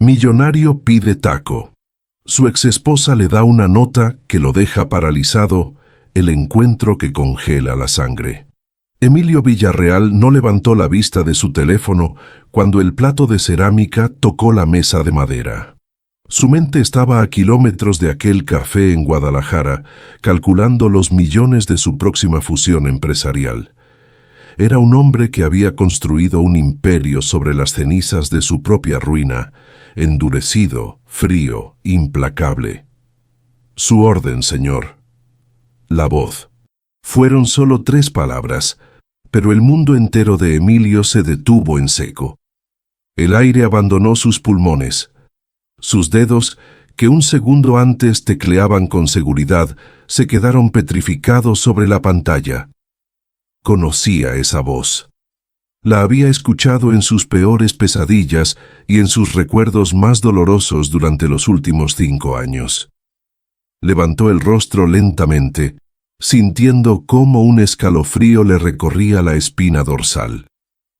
Millonario pide taco. Su exesposa le da una nota que lo deja paralizado, el encuentro que congela la sangre. Emilio Villarreal no levantó la vista de su teléfono cuando el plato de cerámica tocó la mesa de madera. Su mente estaba a kilómetros de aquel café en Guadalajara, calculando los millones de su próxima fusión empresarial. Era un hombre que había construido un imperio sobre las cenizas de su propia ruina, endurecido, frío, implacable. Su orden, señor. La voz. Fueron solo 3 palabras, pero el mundo entero de Emilio se detuvo en seco. El aire abandonó sus pulmones. Sus dedos, que un segundo antes tecleaban con seguridad, se quedaron petrificados sobre la pantalla. Conocía esa voz. La había escuchado en sus peores pesadillas y en sus recuerdos más dolorosos durante los últimos 5 años. Levantó el rostro lentamente, sintiendo cómo un escalofrío le recorría la espina dorsal.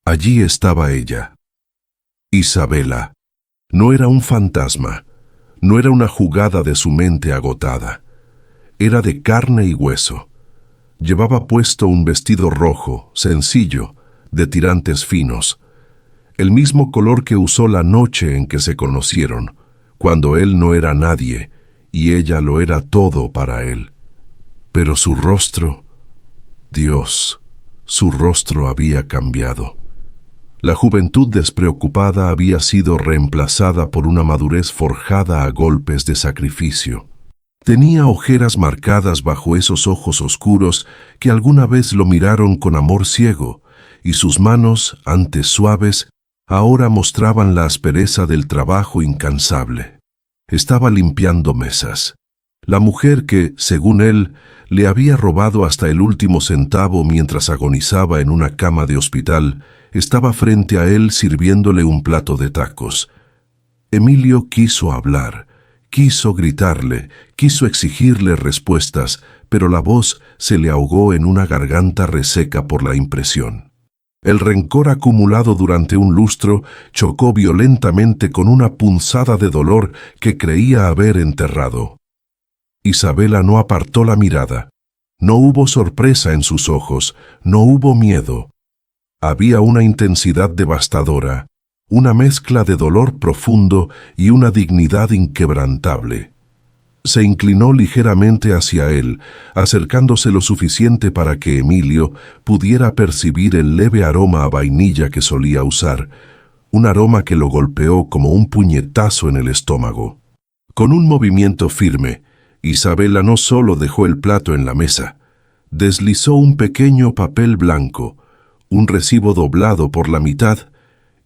Allí estaba ella. Isabela. No era un fantasma, no era una jugada de su mente agotada. Era de carne y hueso. Llevaba puesto un vestido rojo, sencillo, de tirantes finos, el mismo color que usó la noche en que se conocieron, cuando él no era nadie y ella lo era todo para él. Pero su rostro, Dios, su rostro había cambiado. La juventud despreocupada había sido reemplazada por una madurez forjada a golpes de sacrificio. Tenía ojeras marcadas bajo esos ojos oscuros que alguna vez lo miraron con amor ciego, y sus manos, antes suaves, ahora mostraban la aspereza del trabajo incansable. Estaba limpiando mesas. La mujer que, según él, le había robado hasta el último centavo mientras agonizaba en una cama de hospital, estaba frente a él sirviéndole un plato de tacos. Emilio quiso hablar, quiso gritarle, quiso exigirle respuestas, pero la voz se le ahogó en una garganta reseca por la impresión. El rencor acumulado durante un lustro chocó violentamente con una punzada de dolor que creía haber enterrado. Isabela no apartó la mirada. No hubo sorpresa en sus ojos, no hubo miedo. Había una intensidad devastadora, una mezcla de dolor profundo y una dignidad inquebrantable. Se inclinó ligeramente hacia él, acercándose lo suficiente para que Emilio pudiera percibir el leve aroma a vainilla que solía usar, un aroma que lo golpeó como un puñetazo en el estómago. Con un movimiento firme, Isabela no solo dejó el plato en la mesa, deslizó un pequeño papel blanco, un recibo doblado por la mitad,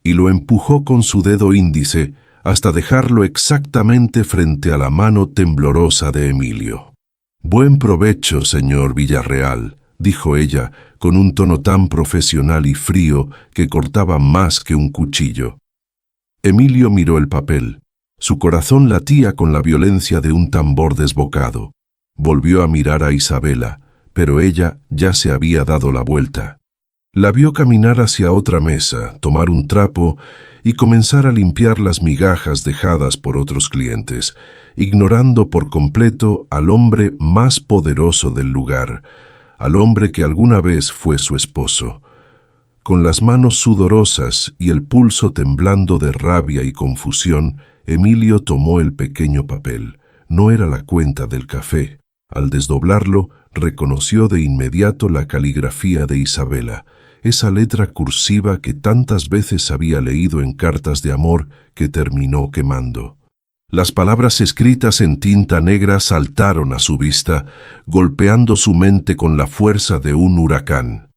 y lo empujó con su dedo índice hasta dejarlo exactamente frente a la mano temblorosa de Emilio. «Buen provecho, señor Villarreal», dijo ella, con un tono tan profesional y frío que cortaba más que un cuchillo. Emilio miró el papel. Su corazón latía con la violencia de un tambor desbocado. Volvió a mirar a Isabela, pero ella ya se había dado la vuelta. La vio caminar hacia otra mesa, tomar un trapo y comenzar a limpiar las migajas dejadas por otros clientes, ignorando por completo al hombre más poderoso del lugar, al hombre que alguna vez fue su esposo. Con las manos sudorosas y el pulso temblando de rabia y confusión, Emilio tomó el pequeño papel. No era la cuenta del café. Al desdoblarlo, reconoció de inmediato la caligrafía de Isabela, esa letra cursiva que tantas veces había leído en cartas de amor que terminó quemando. Las palabras escritas en tinta negra saltaron a su vista, golpeando su mente con la fuerza de un huracán.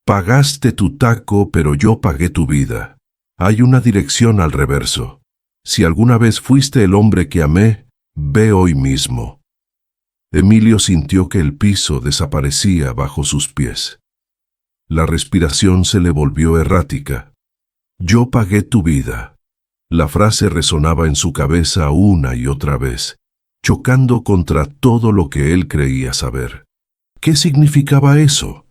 «Pagaste tu taco, pero yo pagué tu vida. Hay una dirección al reverso. Si alguna vez fuiste el hombre que amé, ve hoy mismo». Emilio sintió que el piso desaparecía bajo sus pies. La respiración se le volvió errática. «Yo pagué tu vida». La frase resonaba en su cabeza una y otra vez, chocando contra todo lo que él creía saber. ¿Qué significaba eso?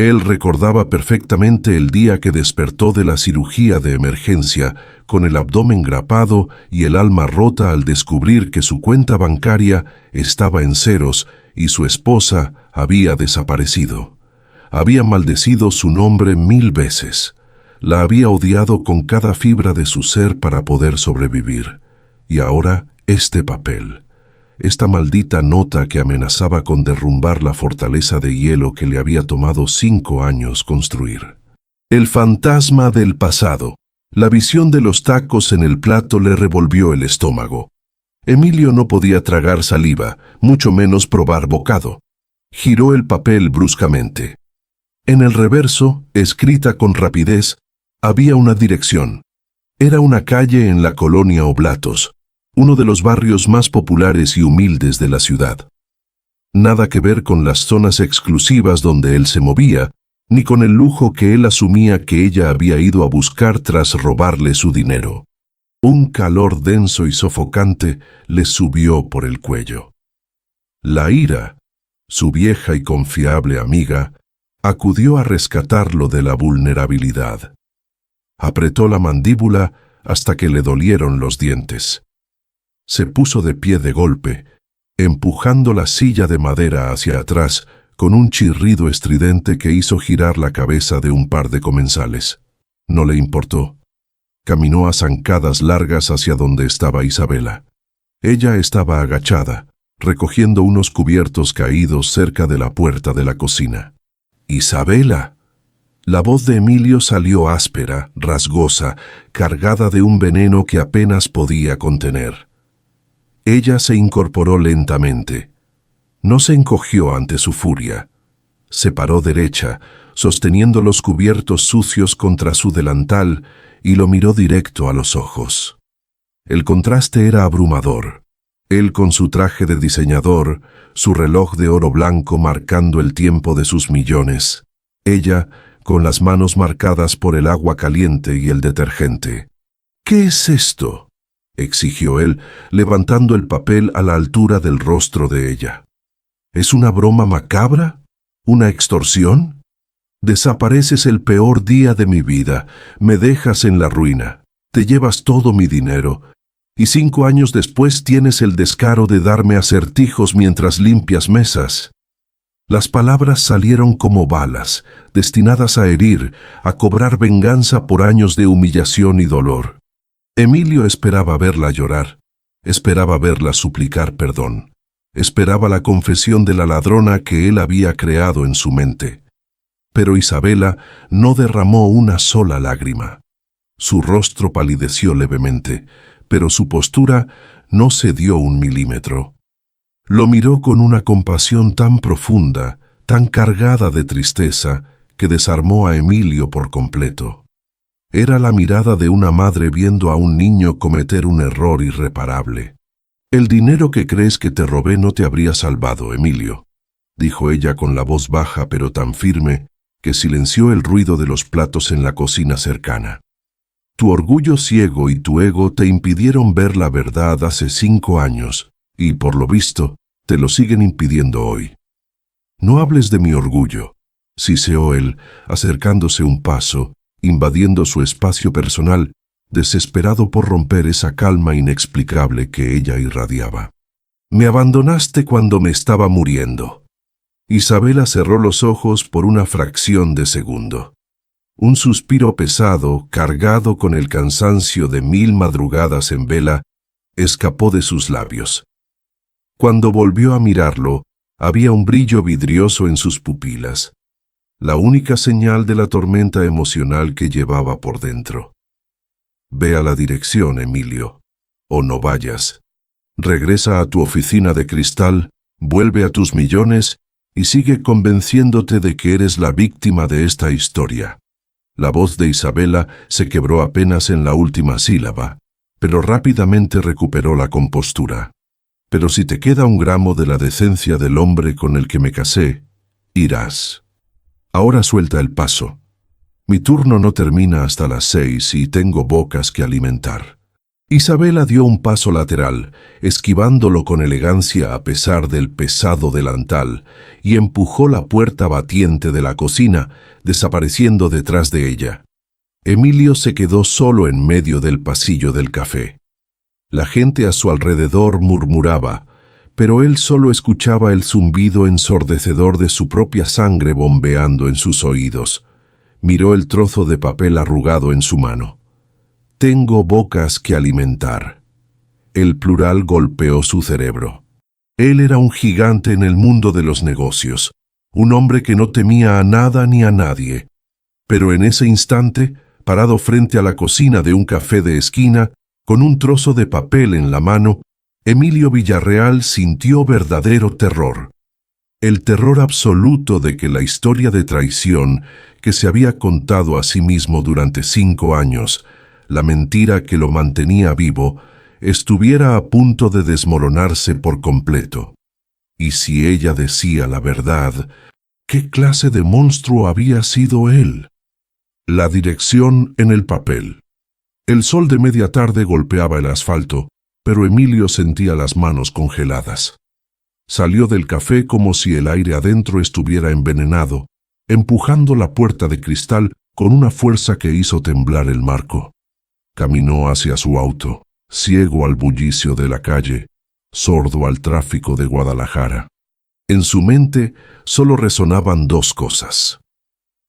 Él recordaba perfectamente el día que despertó de la cirugía de emergencia, con el abdomen grapado y el alma rota al descubrir que su cuenta bancaria estaba en ceros y su esposa había desaparecido. Había maldecido su nombre 1000 veces. La había odiado con cada fibra de su ser para poder sobrevivir. Y ahora, este papel. Esta maldita nota que amenazaba con derrumbar la fortaleza de hielo que le había tomado 5 años construir. El fantasma del pasado. La visión de los tacos en el plato le revolvió el estómago. Emilio no podía tragar saliva, mucho menos probar bocado. Giró el papel bruscamente. En el reverso, escrita con rapidez, había una dirección. Era una calle en la colonia Oblatos, uno de los barrios más populares y humildes de la ciudad. Nada que ver con las zonas exclusivas donde él se movía, ni con el lujo que él asumía que ella había ido a buscar tras robarle su dinero. Un calor denso y sofocante le subió por el cuello. La ira, su vieja y confiable amiga, acudió a rescatarlo de la vulnerabilidad. Apretó la mandíbula hasta que le dolieron los dientes. Se puso de pie de golpe, empujando la silla de madera hacia atrás con un chirrido estridente que hizo girar la cabeza de un par de comensales. No le importó. Caminó a zancadas largas hacia donde estaba Isabela. Ella estaba agachada, recogiendo unos cubiertos caídos cerca de la puerta de la cocina. «¡Isabela!». La voz de Emilio salió áspera, rasgosa, cargada de un veneno que apenas podía contener. Ella se incorporó lentamente. No se encogió ante su furia. Se paró derecha, sosteniendo los cubiertos sucios contra su delantal, y lo miró directo a los ojos. El contraste era abrumador. Él con su traje de diseñador, su reloj de oro blanco marcando el tiempo de sus millones. Ella con las manos marcadas por el agua caliente y el detergente. «¿Qué es esto?», exigió él, levantando el papel a la altura del rostro de ella. «¿Es una broma macabra? ¿Una extorsión? Desapareces el peor día de mi vida, me dejas en la ruina, te llevas todo mi dinero, y 5 años después tienes el descaro de darme acertijos mientras limpias mesas». Las palabras salieron como balas, destinadas a herir, a cobrar venganza por años de humillación y dolor. Emilio esperaba verla llorar, esperaba verla suplicar perdón, esperaba la confesión de la ladrona que él había creado en su mente. Pero Isabela no derramó una sola lágrima. Su rostro palideció levemente, pero su postura no cedió 1 milímetro. Lo miró con una compasión tan profunda, tan cargada de tristeza, que desarmó a Emilio por completo. Era la mirada de una madre viendo a un niño cometer un error irreparable. «El dinero que crees que te robé no te habría salvado, Emilio», dijo ella con la voz baja pero tan firme que silenció el ruido de los platos en la cocina cercana. «Tu orgullo ciego y tu ego te impidieron ver la verdad hace 5 años, y por lo visto, te lo siguen impidiendo hoy». «No hables de mi orgullo», siseó él, acercándose un paso, invadiendo su espacio personal, desesperado por romper esa calma inexplicable que ella irradiaba. «Me abandonaste cuando me estaba muriendo». Isabela cerró los ojos por una fracción de segundo. Un suspiro pesado, cargado con el cansancio de 1000 madrugadas en vela, escapó de sus labios. Cuando volvió a mirarlo, había un brillo vidrioso en sus pupilas, la única señal de la tormenta emocional que llevaba por dentro. «Ve a la dirección, Emilio, o no vayas. Regresa a tu oficina de cristal, vuelve a tus millones y sigue convenciéndote de que eres la víctima de esta historia». La voz de Isabela se quebró apenas en la última sílaba, pero rápidamente recuperó la compostura. «Pero si te queda 1 gramo de la decencia del hombre con el que me casé, irás. Ahora suelta el paso. Mi turno no termina hasta las 6 y tengo bocas que alimentar». Isabela dio un paso lateral, esquivándolo con elegancia a pesar del pesado delantal, y empujó la puerta batiente de la cocina, desapareciendo detrás de ella. Emilio se quedó solo en medio del pasillo del café. La gente a su alrededor murmuraba, pero él solo escuchaba el zumbido ensordecedor de su propia sangre bombeando en sus oídos. Miró el trozo de papel arrugado en su mano. Tengo bocas que alimentar. El plural golpeó su cerebro. Él era un gigante en el mundo de los negocios, un hombre que no temía a nada ni a nadie. Pero en ese instante, parado frente a la cocina de un café de esquina, con un trozo de papel en la mano, Emilio Villarreal sintió verdadero terror. El terror absoluto de que la historia de traición que se había contado a sí mismo durante 5 años, la mentira que lo mantenía vivo, estuviera a punto de desmoronarse por completo. Y si ella decía la verdad, ¿qué clase de monstruo había sido él? La dirección en el papel. El sol de media tarde golpeaba el asfalto, pero Emilio sentía las manos congeladas. Salió del café como si el aire adentro estuviera envenenado, empujando la puerta de cristal con una fuerza que hizo temblar el marco. Caminó hacia su auto, ciego al bullicio de la calle, sordo al tráfico de Guadalajara. En su mente solo resonaban 2 cosas: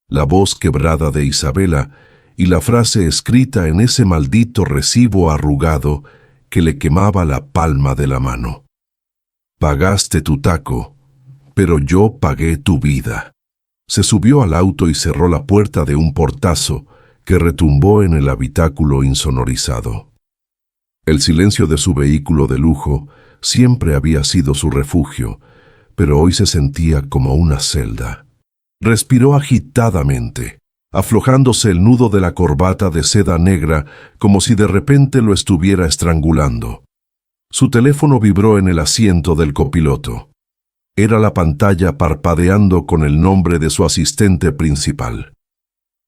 la voz quebrada de Isabela y la frase escrita en ese maldito recibo arrugado que le quemaba la palma de la mano. Pagaste tu taco, pero yo pagué tu vida. Se subió al auto y cerró la puerta de un portazo que retumbó en el habitáculo insonorizado. El silencio de su vehículo de lujo siempre había sido su refugio, pero hoy se sentía como una celda. Respiró agitadamente, aflojándose el nudo de la corbata de seda negra como si de repente lo estuviera estrangulando. Su teléfono vibró en el asiento del copiloto. Era la pantalla parpadeando con el nombre de su asistente principal.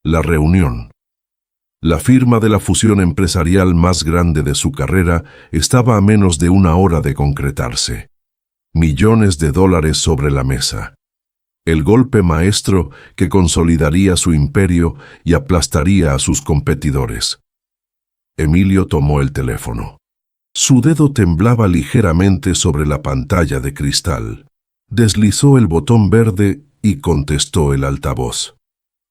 La reunión. La firma de la fusión empresarial más grande de su carrera estaba a menos de 1 hora de concretarse. Millones de dólares sobre la mesa. El golpe maestro que consolidaría su imperio y aplastaría a sus competidores. Emilio tomó el teléfono. Su dedo temblaba ligeramente sobre la pantalla de cristal. Deslizó el botón verde y contestó el altavoz.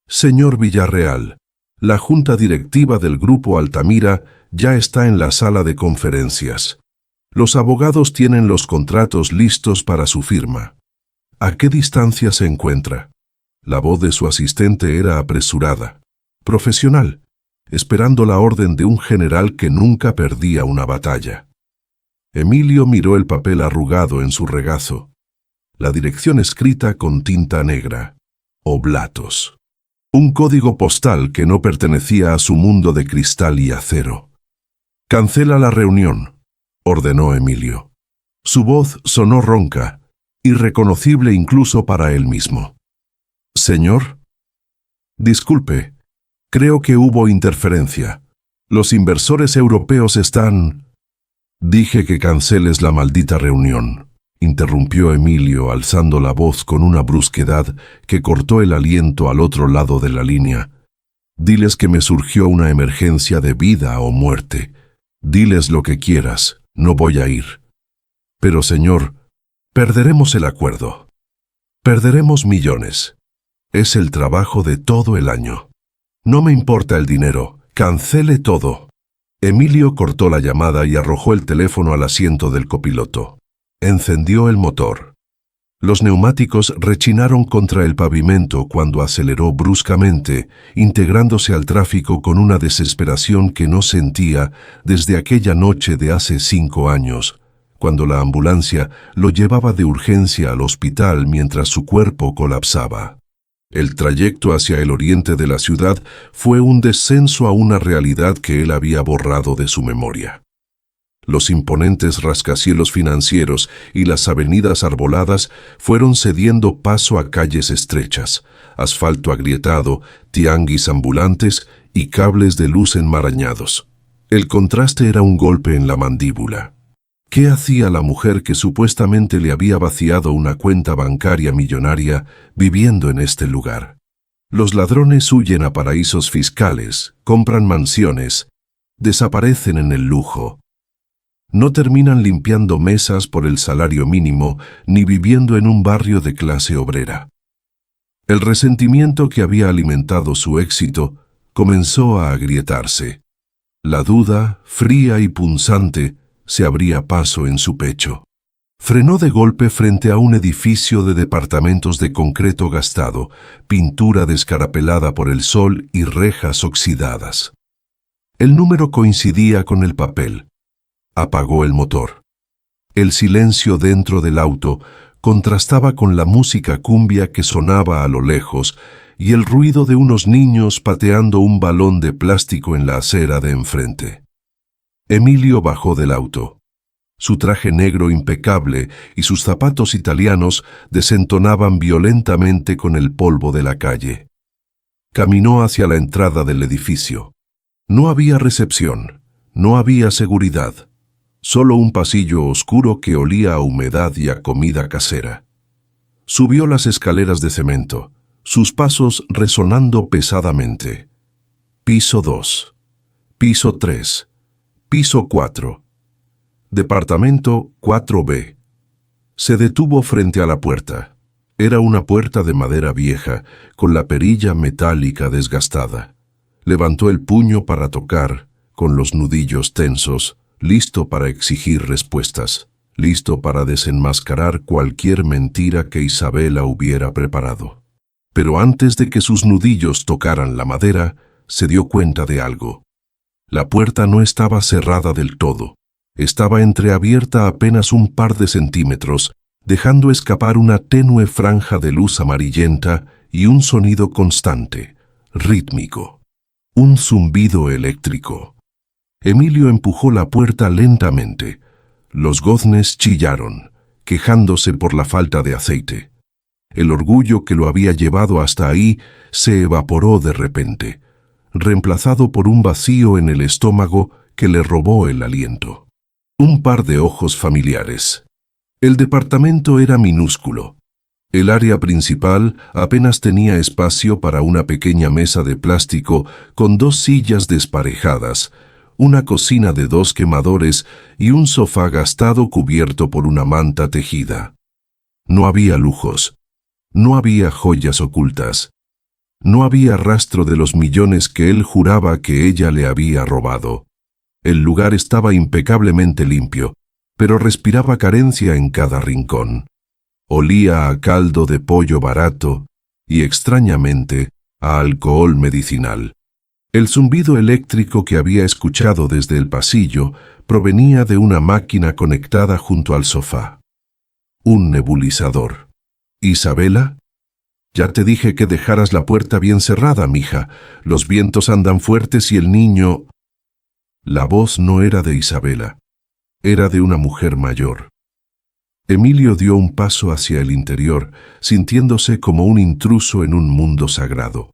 Señor Villarreal, la junta directiva del Grupo Altamira ya está en la sala de conferencias. Los abogados tienen los contratos listos para su firma. ¿A qué distancia se encuentra? La voz de su asistente era apresurada, profesional, esperando la orden de un general que nunca perdía una batalla. Emilio miró el papel arrugado en su regazo. La dirección escrita con tinta negra. Oblatos. Un código postal que no pertenecía a su mundo de cristal y acero. «Cancela la reunión», ordenó Emilio. Su voz sonó ronca, irreconocible incluso para él mismo. «Señor». «Disculpe, creo que hubo interferencia. Los inversores europeos están...» «Dije que canceles la maldita reunión», interrumpió Emilio alzando la voz con una brusquedad que cortó el aliento al otro lado de la línea. «Diles que me surgió una emergencia de vida o muerte. Diles lo que quieras, no voy a ir. Pero, señor, perderemos el acuerdo. Perderemos millones. Es el trabajo de todo el año. No me importa el dinero, cancele todo». Emilio cortó la llamada y arrojó el teléfono al asiento del copiloto. Encendió el motor. Los neumáticos rechinaron contra el pavimento cuando aceleró bruscamente, integrándose al tráfico con una desesperación que no sentía desde aquella noche de hace 5 años, cuando la ambulancia lo llevaba de urgencia al hospital mientras su cuerpo colapsaba. El trayecto hacia el oriente de la ciudad fue un descenso a una realidad que él había borrado de su memoria. Los imponentes rascacielos financieros y las avenidas arboladas fueron cediendo paso a calles estrechas, asfalto agrietado, tianguis ambulantes y cables de luz enmarañados. El contraste era un golpe en la mandíbula. ¿Qué hacía la mujer que supuestamente le había vaciado una cuenta bancaria millonaria viviendo en este lugar? Los ladrones huyen a paraísos fiscales, compran mansiones, desaparecen en el lujo. No terminan limpiando mesas por el salario mínimo ni viviendo en un barrio de clase obrera. El resentimiento que había alimentado su éxito comenzó a agrietarse. La duda, fría y punzante, se abría paso en su pecho. Frenó de golpe frente a un edificio de departamentos de concreto gastado, pintura descarapelada por el sol y rejas oxidadas. El número coincidía con el papel. Apagó el motor. El silencio dentro del auto contrastaba con la música cumbia que sonaba a lo lejos y el ruido de unos niños pateando un balón de plástico en la acera de enfrente. Emilio bajó del auto. Su traje negro impecable y sus zapatos italianos desentonaban violentamente con el polvo de la calle. Caminó hacia la entrada del edificio. No había recepción, no había seguridad, solo un pasillo oscuro que olía a humedad y a comida casera. Subió las escaleras de cemento, sus pasos resonando pesadamente. Piso 2, piso 3, piso 4. Departamento 4B. Se detuvo frente a la puerta. Era una puerta de madera vieja, con la perilla metálica desgastada. Levantó el puño para tocar, con los nudillos tensos, listo para exigir respuestas, listo para desenmascarar cualquier mentira que Isabela hubiera preparado. Pero antes de que sus nudillos tocaran la madera, se dio cuenta de algo. La puerta no estaba cerrada del todo. Estaba entreabierta apenas un par de centímetros, dejando escapar una tenue franja de luz amarillenta y un sonido constante, rítmico. Un zumbido eléctrico. Emilio empujó la puerta lentamente. Los goznes chillaron, quejándose por la falta de aceite. El orgullo que lo había llevado hasta ahí se evaporó de repente, reemplazado por un vacío en el estómago que le robó el aliento. Un par de ojos familiares. El departamento era minúsculo. El área principal apenas tenía espacio para una pequeña mesa de plástico con 2 sillas desparejadas, una cocina de 2 quemadores y un sofá gastado cubierto por una manta tejida. No había lujos. No había joyas ocultas. No había rastro de los millones que él juraba que ella le había robado. El lugar estaba impecablemente limpio, pero respiraba carencia en cada rincón. Olía a caldo de pollo barato y, extrañamente, a alcohol medicinal. El zumbido eléctrico que había escuchado desde el pasillo provenía de una máquina conectada junto al sofá. Un nebulizador. ¿Isabela? Ya te dije que dejaras la puerta bien cerrada, mija. Los vientos andan fuertes y el niño... La voz no era de Isabela, era de una mujer mayor. Emilio dio un paso hacia el interior, sintiéndose como un intruso en un mundo sagrado.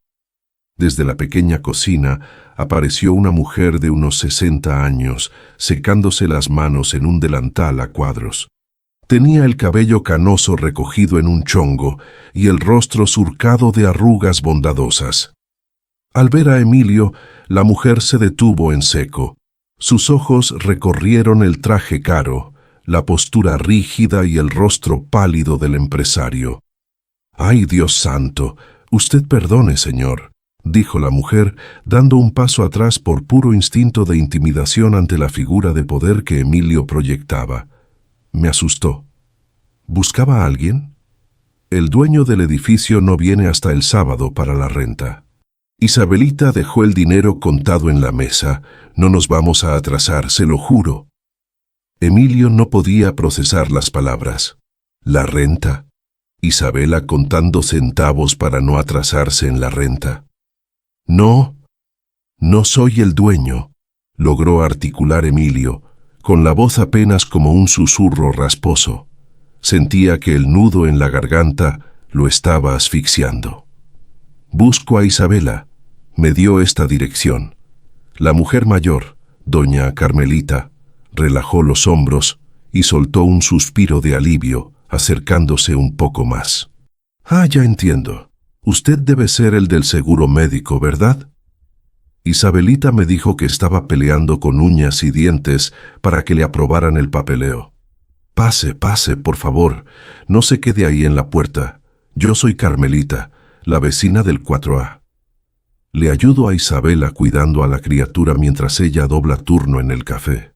Desde la pequeña cocina apareció una mujer de unos 60 años, secándose las manos en un delantal a cuadros. Tenía el cabello canoso recogido en un chongo y el rostro surcado de arrugas bondadosas. Al ver a Emilio, la mujer se detuvo en seco. Sus ojos recorrieron el traje caro, la postura rígida y el rostro pálido del empresario. «¡Ay, Dios santo! Usted perdone, señor», dijo la mujer, dando un paso atrás por puro instinto de intimidación ante la figura de poder que Emilio proyectaba. Me asustó. ¿Buscaba a alguien? El dueño del edificio no viene hasta el sábado para la renta. Isabelita dejó el dinero contado en la mesa. No nos vamos a atrasar, se lo juro. Emilio no podía procesar las palabras. ¿La renta? ¿Isabela contando centavos para no atrasarse en la renta? No soy el dueño, logró articular Emilio, con la voz apenas como un susurro rasposo. Sentía que el nudo en la garganta lo estaba asfixiando. Busco a Isabela. Me dio esta dirección. La mujer mayor, Doña Carmelita relajó los hombros y soltó un suspiro de alivio, acercándose un poco más. Ah, ya entiendo. Usted debe ser el del seguro médico, ¿verdad? Isabelita me dijo que estaba peleando con uñas y dientes para que le aprobaran el papeleo. Pase, pase, por favor. No se quede ahí en la puerta. Yo soy Carmelita, la vecina del 4A. Le ayudo a Isabela cuidando a la criatura mientras ella dobla turno en el café.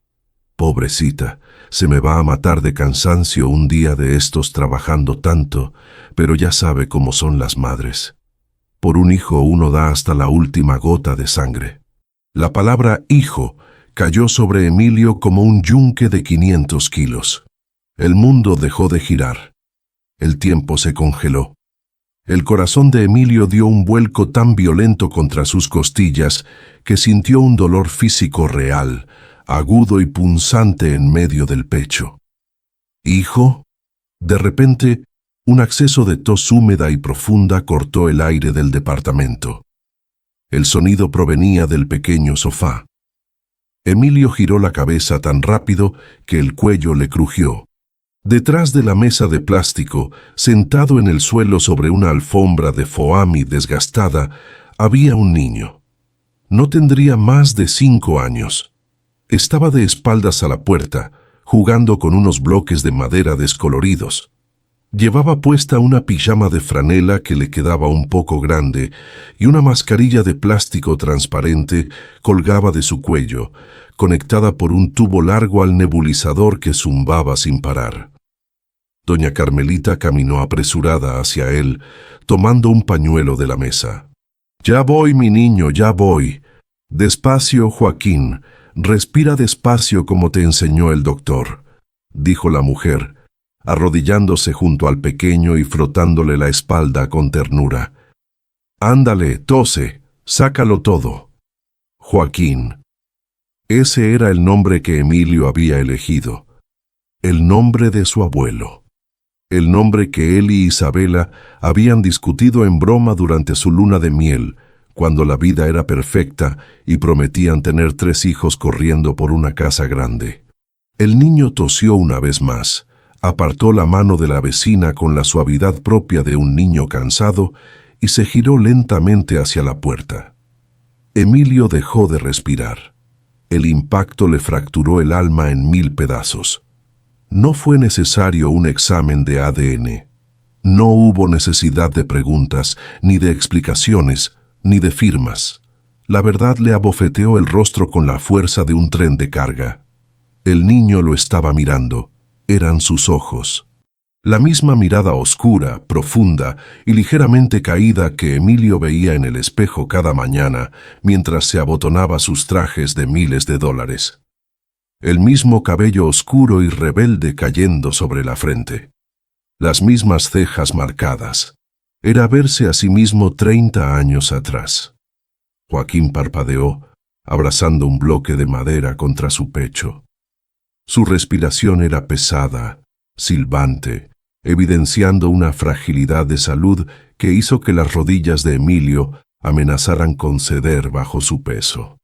Pobrecita, se me va a matar de cansancio un día de estos trabajando tanto, pero ya sabe cómo son las madres. Por un hijo uno da hasta la última gota de sangre. La palabra hijo cayó sobre Emilio como un yunque de 500 kilos. El mundo dejó de girar. El tiempo se congeló. El corazón de Emilio dio un vuelco tan violento contra sus costillas que sintió un dolor físico real, agudo y punzante en medio del pecho. ¿Hijo? De repente, un acceso de tos húmeda y profunda cortó el aire del departamento. El sonido provenía del pequeño sofá. Emilio giró la cabeza tan rápido que el cuello le crujió. Detrás de la mesa de plástico, sentado en el suelo sobre una alfombra de foamy desgastada, había un niño. No tendría más de 5 años. Estaba de espaldas a la puerta, jugando con unos bloques de madera descoloridos. Llevaba puesta una pijama de franela que le quedaba un poco grande y una mascarilla de plástico transparente colgaba de su cuello, conectada por un tubo largo al nebulizador que zumbaba sin parar. Doña Carmelita caminó apresurada hacia él, tomando un pañuelo de la mesa. «Ya voy, mi niño, ya voy. Despacio, Joaquín. Respira despacio como te enseñó el doctor», dijo la mujer, arrodillándose junto al pequeño y frotándole la espalda con ternura. «Ándale, tose, sácalo todo». Joaquín. Ese era el nombre que Emilio había elegido. El nombre de su abuelo. El nombre que él y Isabela habían discutido en broma durante su luna de miel, cuando la vida era perfecta y prometían tener 3 hijos corriendo por una casa grande. El niño tosió una vez más, apartó la mano de la vecina con la suavidad propia de un niño cansado y se giró lentamente hacia la puerta. Emilio dejó de respirar. El impacto le fracturó el alma en 1000 pedazos. No fue necesario un examen de ADN. No hubo necesidad de preguntas, ni de explicaciones, ni de firmas. La verdad le abofeteó el rostro con la fuerza de un tren de carga. El niño lo estaba mirando. Eran sus ojos. La misma mirada oscura, profunda y ligeramente caída que Emilio veía en el espejo cada mañana mientras se abotonaba sus trajes de miles de dólares. El mismo cabello oscuro y rebelde cayendo sobre la frente. Las mismas cejas marcadas. Era verse a sí mismo 30 años atrás. Joaquín parpadeó, abrazando un bloque de madera contra su pecho. Su respiración era pesada, silbante, evidenciando una fragilidad de salud que hizo que las rodillas de Emilio amenazaran con ceder bajo su peso.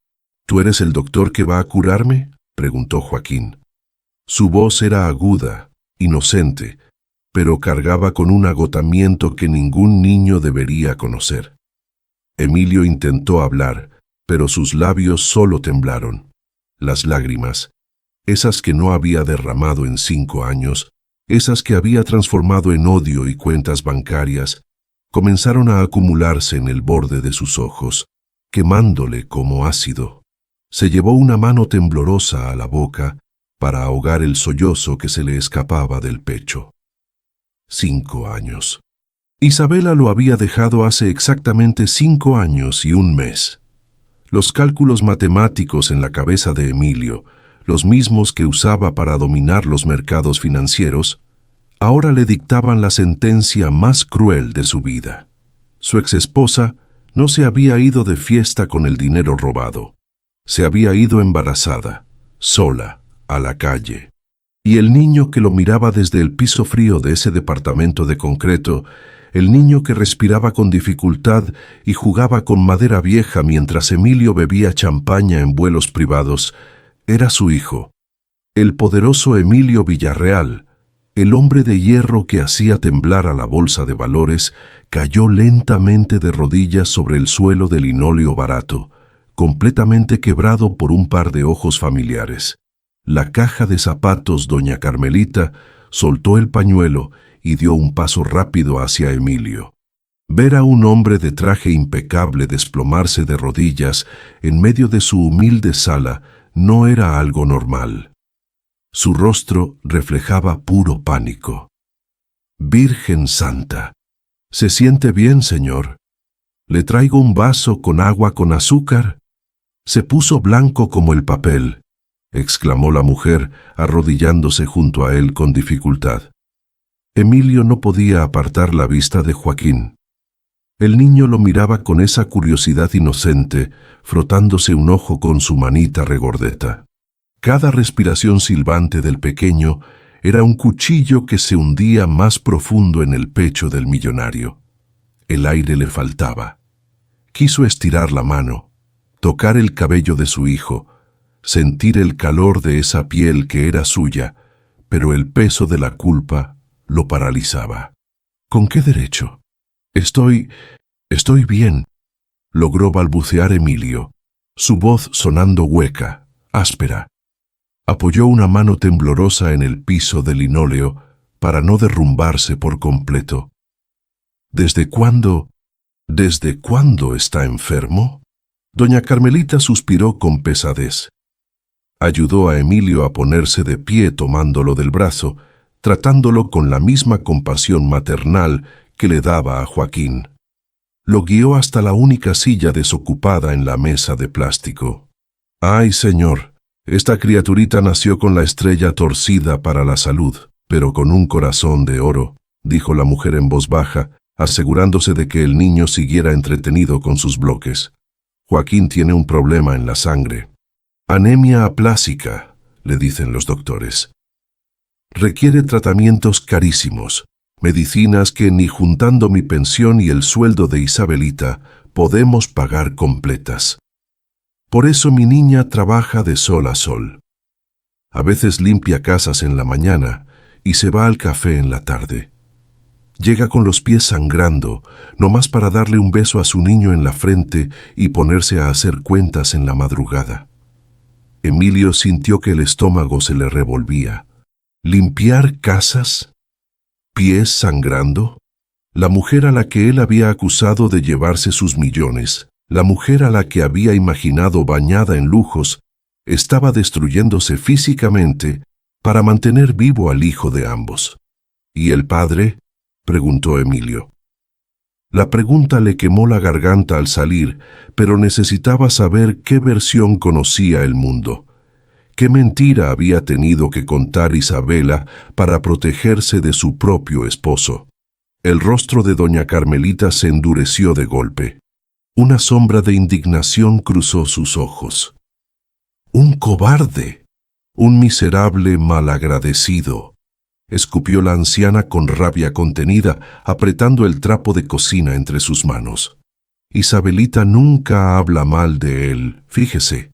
«¿Tú eres el doctor que va a curarme?», preguntó Joaquín. Su voz era aguda, inocente, pero cargaba con un agotamiento que ningún niño debería conocer. Emilio intentó hablar, pero sus labios solo temblaron. Las lágrimas, esas que no había derramado en 5 años, esas que había transformado en odio y cuentas bancarias, comenzaron a acumularse en el borde de sus ojos, quemándole como ácido. Se llevó una mano temblorosa a la boca para ahogar el sollozo que se le escapaba del pecho. 5 años. Isabela lo había dejado hace exactamente 5 años y 1 mes. Los cálculos matemáticos en la cabeza de Emilio, los mismos que usaba para dominar los mercados financieros, ahora le dictaban la sentencia más cruel de su vida. Su exesposa no se había ido de fiesta con el dinero robado. Se había ido embarazada, sola, a la calle. Y el niño que lo miraba desde el piso frío de ese departamento de concreto, el niño que respiraba con dificultad y jugaba con madera vieja mientras Emilio bebía champaña en vuelos privados, Era su hijo, el poderoso Emilio Villarreal. El hombre de hierro que hacía temblar a la bolsa de valores cayó lentamente de rodillas sobre el suelo de linóleo barato, completamente quebrado por un par de ojos familiares. La caja de zapatos doña Carmelita soltó el pañuelo y dio un paso rápido hacia Emilio. Ver a un hombre de traje impecable desplomarse de rodillas en medio de su humilde sala no era algo normal. Su rostro reflejaba puro pánico. «Virgen Santa, ¿se siente bien, señor? ¿Le traigo un vaso con agua con azúcar?» Se puso blanco como el papel, exclamó la mujer, arrodillándose junto a él con dificultad. Emilio no podía apartar la vista de Joaquín. El niño lo miraba con esa curiosidad inocente, frotándose un ojo con su manita regordeta. Cada respiración silbante del pequeño era un cuchillo que se hundía más profundo en el pecho del millonario. El aire le faltaba. Quiso estirar la mano, tocar el cabello de su hijo, sentir el calor de esa piel que era suya, pero el peso de la culpa lo paralizaba. ¿Con qué derecho? Estoy bien, logró balbucear Emilio, su voz sonando hueca, áspera. Apoyó una mano temblorosa en el piso de linóleo para no derrumbarse por completo. ¿Desde cuándo está enfermo? Doña Carmelita suspiró con pesadez. Ayudó a Emilio a ponerse de pie tomándolo del brazo, tratándolo con la misma compasión maternal que le daba a Joaquín. Lo guió hasta la única silla desocupada en la mesa de plástico. «Ay, señor, esta criaturita nació con la estrella torcida para la salud, pero con un corazón de oro», dijo la mujer en voz baja, asegurándose de que el niño siguiera entretenido con sus bloques. «Joaquín tiene un problema en la sangre. Anemia aplásica», le dicen los doctores. «Requiere tratamientos carísimos, medicinas que ni juntando mi pensión y el sueldo de Isabelita podemos pagar completas. Por eso mi niña trabaja de sol a sol. A veces limpia casas en la mañana y se va al café en la tarde. Llega con los pies sangrando, nomás para darle un beso a su niño en la frente y ponerse a hacer cuentas en la madrugada». Emilio sintió que el estómago se le revolvía. ¿Limpiar casas? ¿Pies sangrando? La mujer a la que él había acusado de llevarse sus millones, la mujer a la que había imaginado bañada en lujos, estaba destruyéndose físicamente para mantener vivo al hijo de ambos. ¿Y el padre?, preguntó Emilio. La pregunta le quemó la garganta al salir, pero necesitaba saber qué versión conocía el mundo. ¿Qué mentira había tenido que contar Isabela para protegerse de su propio esposo? El rostro de doña Carmelita se endureció de golpe. Una sombra de indignación cruzó sus ojos. «¡Un cobarde! ¡Un miserable malagradecido!», escupió la anciana con rabia contenida, apretando el trapo de cocina entre sus manos. «Isabelita nunca habla mal de él, fíjese.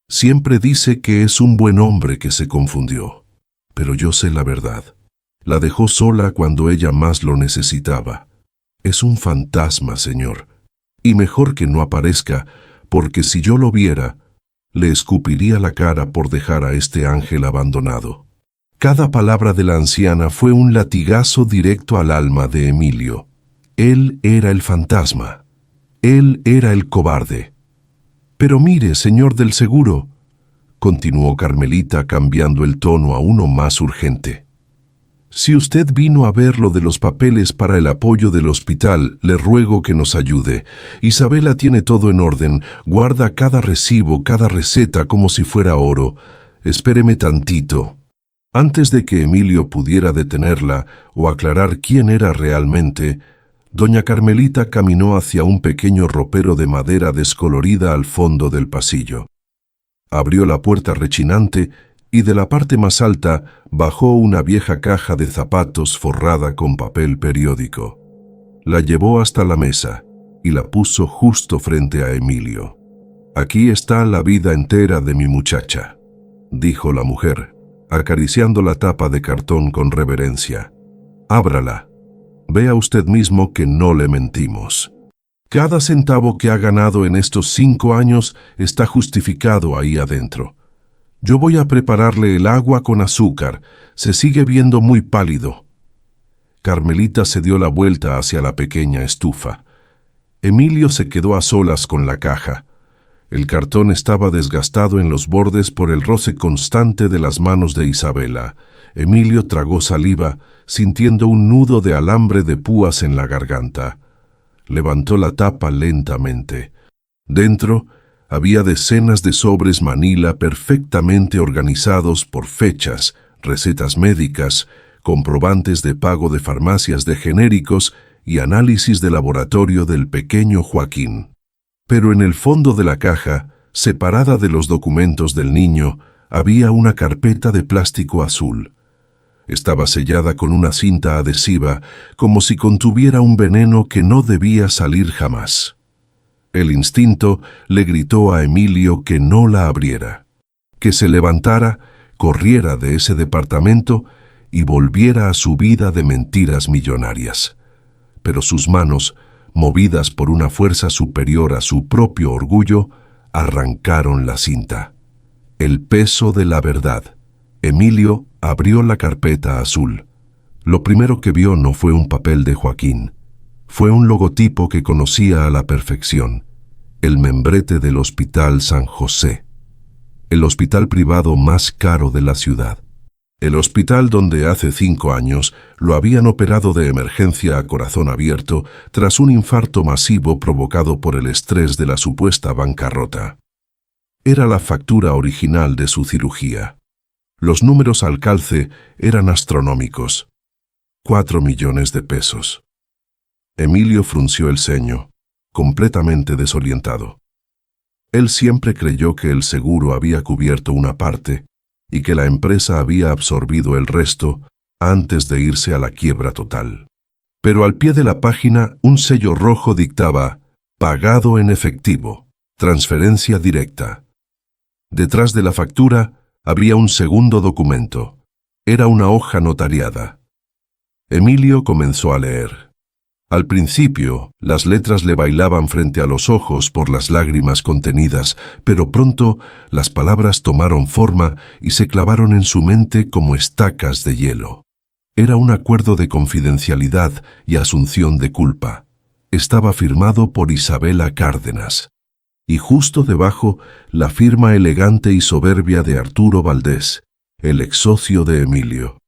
Siempre dice que es un buen hombre que se confundió. Pero yo sé la verdad. La dejó sola cuando ella más lo necesitaba. Es un fantasma, señor. Y mejor que no aparezca, porque si yo lo viera, le escupiría la cara por dejar a este ángel abandonado». Cada palabra de la anciana fue un latigazo directo al alma de Emilio. Él era el fantasma. Él era el cobarde. «Pero mire, señor del seguro», continuó Carmelita cambiando el tono a uno más urgente. «Si usted vino a ver lo de los papeles para el apoyo del hospital, le ruego que nos ayude. Isabela tiene todo en orden, guarda cada recibo, cada receta como si fuera oro. Espéreme tantito». Antes de que Emilio pudiera detenerla o aclarar quién era realmente, doña Carmelita caminó hacia un pequeño ropero de madera descolorida al fondo del pasillo. Abrió la puerta rechinante y de la parte más alta bajó una vieja caja de zapatos forrada con papel periódico. La llevó hasta la mesa y la puso justo frente a Emilio. «Aquí está la vida entera de mi muchacha. dijo la mujer, acariciando la tapa de cartón con reverencia. Ábrala. Vea usted mismo que no le mentimos. Cada centavo que ha ganado en estos 5 años está justificado ahí adentro. Yo voy a prepararle el agua con azúcar. Se sigue viendo muy pálido. Carmelita se dio la vuelta hacia la pequeña estufa. Emilio se quedó a solas con la caja. El cartón estaba desgastado en los bordes por el roce constante de las manos de Isabela. Emilio tragó saliva, sintiendo un nudo de alambre de púas en la garganta. Levantó la tapa lentamente. Dentro había decenas de sobres manila perfectamente organizados por fechas, recetas médicas, comprobantes de pago de farmacias de genéricos y análisis de laboratorio del pequeño Joaquín. Pero en el fondo de la caja, separada de los documentos del niño, había una carpeta de plástico azul. Estaba sellada con una cinta adhesiva, como si contuviera un veneno que no debía salir jamás. El instinto le gritó a Emilio que no la abriera, que se levantara, corriera de ese departamento y volviera a su vida de mentiras millonarias. Pero sus manos, movidas por una fuerza superior a su propio orgullo, arrancaron la cinta. El peso de la verdad. Emilio abrió la carpeta azul. Lo primero que vio no fue un papel de Joaquín. Fue un logotipo que conocía a la perfección. El membrete del Hospital San José. El hospital privado más caro de la ciudad. El hospital donde hace 5 años lo habían operado de emergencia a corazón abierto tras un infarto masivo provocado por el estrés de la supuesta bancarrota. Era la factura original de su cirugía. Los números al calce eran astronómicos. 4 millones de pesos. Emilio frunció el ceño, completamente desorientado. Él siempre creyó que el seguro había cubierto una parte y que la empresa había absorbido el resto antes de irse a la quiebra total. Pero al pie de la página un sello rojo dictaba «Pagado en efectivo, transferencia directa». Detrás de la factura había un segundo documento. Era una hoja notariada. Emilio comenzó a leer. Al principio, las letras le bailaban frente a los ojos por las lágrimas contenidas, pero pronto las palabras tomaron forma y se clavaron en su mente como estacas de hielo. Era un acuerdo de confidencialidad y asunción de culpa. Estaba firmado por Isabela Cárdenas. Y justo debajo, la firma elegante y soberbia de Arturo Valdés, el ex socio de Emilio.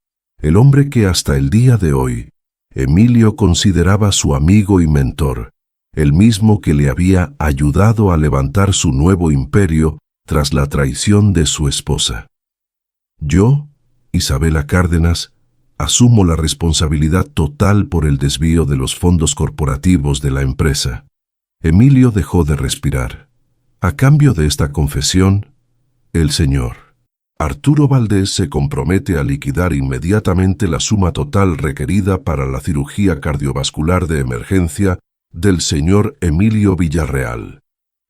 El hombre que hasta el día de hoy Emilio consideraba su amigo y mentor, el mismo que le había ayudado a levantar su nuevo imperio tras la traición de su esposa. Yo, Isabela Cárdenas, asumo la responsabilidad total por el desvío de los fondos corporativos de la empresa. Emilio dejó de respirar. A cambio de esta confesión, el señor Arturo Valdés se compromete a liquidar inmediatamente la suma total requerida para la cirugía cardiovascular de emergencia del señor Emilio Villarreal.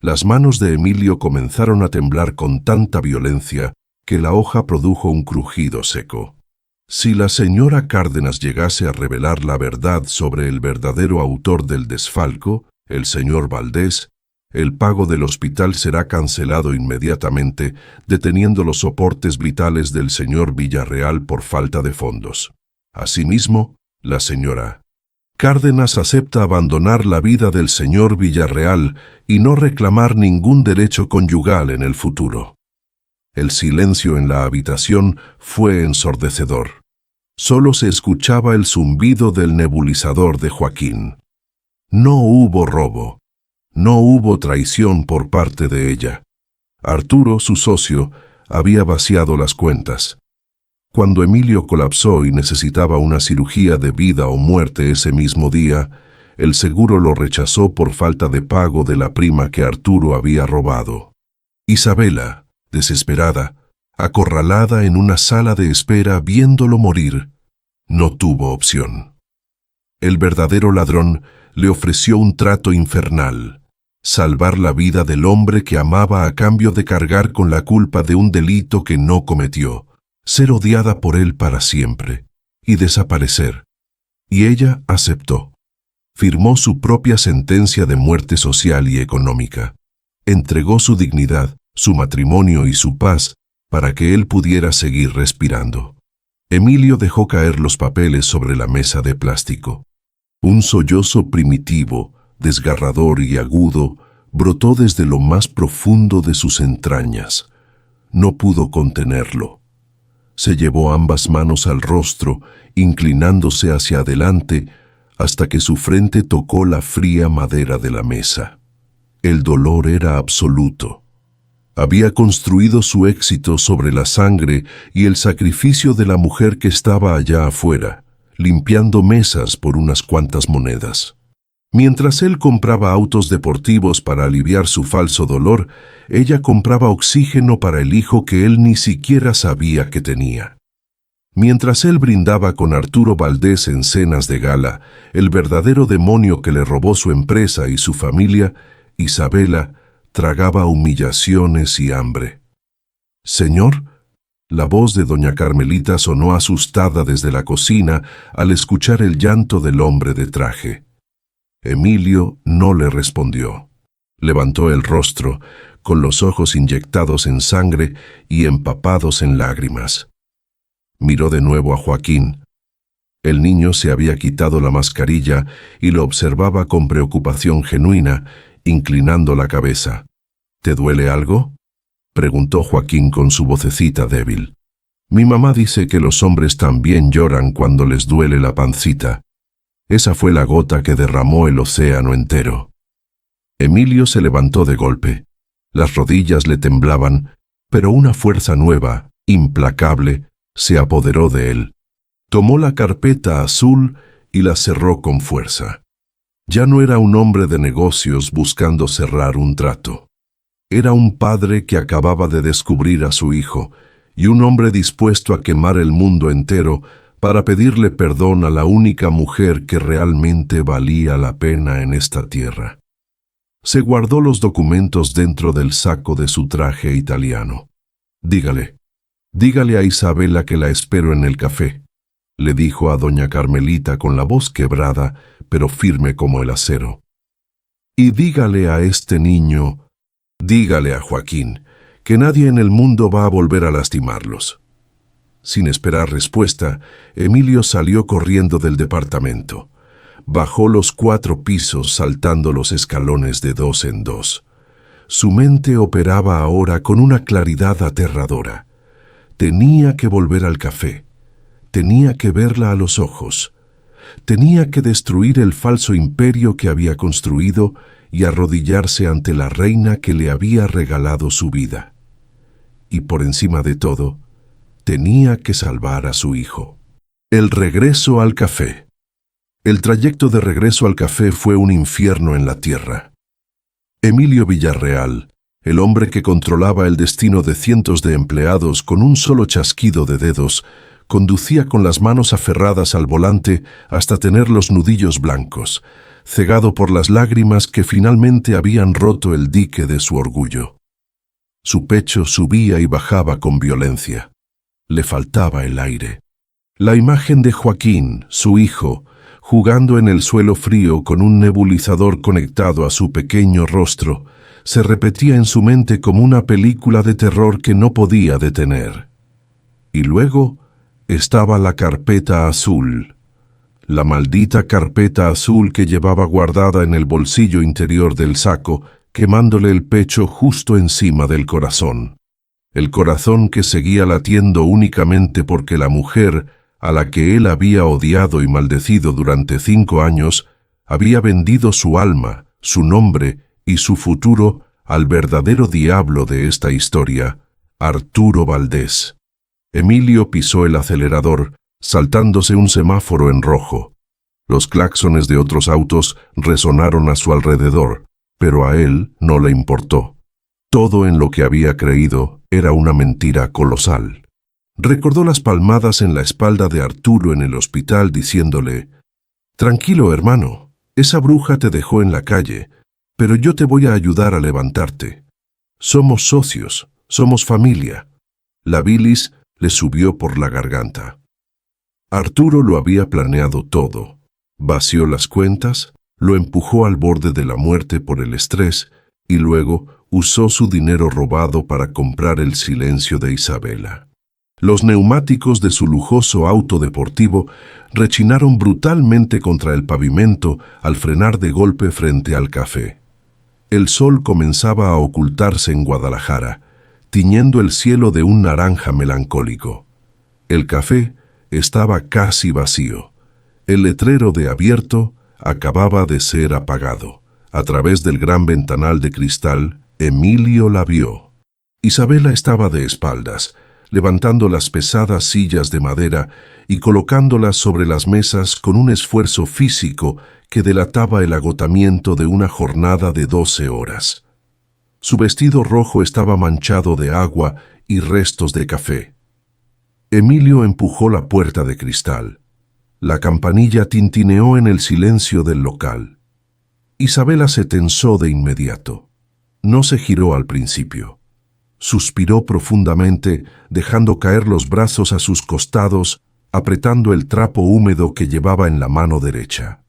Las manos de Emilio comenzaron a temblar con tanta violencia que la hoja produjo un crujido seco. Si la señora Cárdenas llegase a revelar la verdad sobre el verdadero autor del desfalco, el señor Valdés, el pago del hospital será cancelado inmediatamente, deteniendo los soportes vitales del señor Villarreal por falta de fondos. Asimismo, la señora Cárdenas acepta abandonar la vida del señor Villarreal y no reclamar ningún derecho conyugal en el futuro. El silencio en la habitación fue ensordecedor. Solo se escuchaba el zumbido del nebulizador de Joaquín. No hubo robo. No hubo traición por parte de ella. Arturo, su socio, había vaciado las cuentas. Cuando Emilio colapsó y necesitaba una cirugía de vida o muerte ese mismo día, el seguro lo rechazó por falta de pago de la prima que Arturo había robado. Isabela, desesperada, acorralada en una sala de espera viéndolo morir, no tuvo opción. El verdadero ladrón le ofreció un trato infernal. salvar la vida del hombre que amaba a cambio de cargar con la culpa de un delito que no cometió, ser odiada por él para siempre y desaparecer. Y ella aceptó. Firmó su propia sentencia de muerte social y económica. Entregó su dignidad, su matrimonio y su paz para que él pudiera seguir respirando. Emilio dejó caer los papeles sobre la mesa de plástico. Un sollozo primitivo, desgarrador y agudo, brotó desde lo más profundo de sus entrañas. No pudo contenerlo. Se llevó ambas manos al rostro, inclinándose hacia adelante, hasta que su frente tocó la fría madera de la mesa. El dolor era absoluto. Había construido su éxito sobre la sangre y el sacrificio de la mujer que estaba allá afuera, limpiando mesas por unas cuantas monedas. Mientras él compraba autos deportivos para aliviar su falso dolor, ella compraba oxígeno para el hijo que él ni siquiera sabía que tenía. Mientras él brindaba con Arturo Valdés en cenas de gala, el verdadero demonio que le robó su empresa y su familia, Isabela, tragaba humillaciones y hambre. «Señor», la voz de doña Carmelita sonó asustada desde la cocina al escuchar el llanto del hombre de traje. Emilio no le respondió. Levantó el rostro, con los ojos inyectados en sangre y empapados en lágrimas. Miró de nuevo a Joaquín. El niño se había quitado la mascarilla y lo observaba con preocupación genuina, inclinando la cabeza. «¿Te duele algo?», preguntó Joaquín con su vocecita débil. «Mi mamá dice que los hombres también lloran cuando les duele la pancita. Esa fue la gota que derramó el océano entero». Emilio se levantó de golpe. Las rodillas le temblaban, pero una fuerza nueva, implacable, se apoderó de él. Tomó la carpeta azul y la cerró con fuerza. Ya no era un hombre de negocios buscando cerrar un trato. Era un padre que acababa de descubrir a su hijo y un hombre dispuesto a quemar el mundo entero para pedirle perdón a la única mujer que realmente valía la pena en esta tierra. Se guardó los documentos dentro del saco de su traje italiano. Dígale a Isabela que la espero en el café», le dijo a doña Carmelita con la voz quebrada, pero firme como el acero. «Y dígale a este niño, dígale a Joaquín, que nadie en el mundo va a volver a lastimarlos». Sin esperar respuesta, Emilio salió corriendo del departamento. Bajó los 4 pisos saltando los escalones de 2 en 2. Su mente operaba ahora con una claridad aterradora. Tenía que volver al café. Tenía que verla a los ojos. Tenía que destruir el falso imperio que había construido y arrodillarse ante la reina que le había regalado su vida. Y por encima de todo, tenía que salvar a su hijo. El regreso al café. El trayecto de regreso al café fue un infierno en la tierra. Emilio Villarreal, el hombre que controlaba el destino de cientos de empleados con un solo chasquido de dedos, conducía con las manos aferradas al volante hasta tener los nudillos blancos, cegado por las lágrimas que finalmente habían roto el dique de su orgullo. Su pecho subía y bajaba con violencia. Le faltaba el aire. La imagen de Joaquín, su hijo, jugando en el suelo frío con un nebulizador conectado a su pequeño rostro, se repetía en su mente como una película de terror que no podía detener. Y luego estaba la carpeta azul, la maldita carpeta azul que llevaba guardada en el bolsillo interior del saco, quemándole el pecho justo encima del corazón. El corazón que seguía latiendo únicamente porque la mujer, a la que él había odiado y maldecido durante 5 años, había vendido su alma, su nombre y su futuro al verdadero diablo de esta historia, Arturo Valdés. Emilio pisó el acelerador, saltándose un semáforo en rojo. Los claxones de otros autos resonaron a su alrededor, pero a él no le importó. Todo en lo que había creído era una mentira colosal. Recordó las palmadas en la espalda de Arturo en el hospital diciéndole: «Tranquilo, hermano, esa bruja te dejó en la calle. Pero yo te voy a ayudar a levantarte. Somos socios, somos familia. La bilis le subió por la garganta. Arturo lo había planeado todo. Vació las cuentas, lo empujó al borde de la muerte por el estrés y luego usó su dinero robado para comprar el silencio de Isabela. Los neumáticos de su lujoso auto deportivo rechinaron brutalmente contra el pavimento al frenar de golpe frente al café. El sol comenzaba a ocultarse en Guadalajara, tiñendo el cielo de un naranja melancólico. El café estaba casi vacío. El letrero de abierto acababa de ser apagado. A través del gran ventanal de cristal, Emilio la vio. Isabela estaba de espaldas, levantando las pesadas sillas de madera y colocándolas sobre las mesas con un esfuerzo físico que delataba el agotamiento de una jornada de 12 horas. Su vestido rojo estaba manchado de agua y restos de café. Emilio empujó la puerta de cristal. La campanilla tintineó en el silencio del local. Isabela se tensó de inmediato. No se giró al principio. Suspiró profundamente, dejando caer los brazos a sus costados, apretando el trapo húmedo que llevaba en la mano derecha.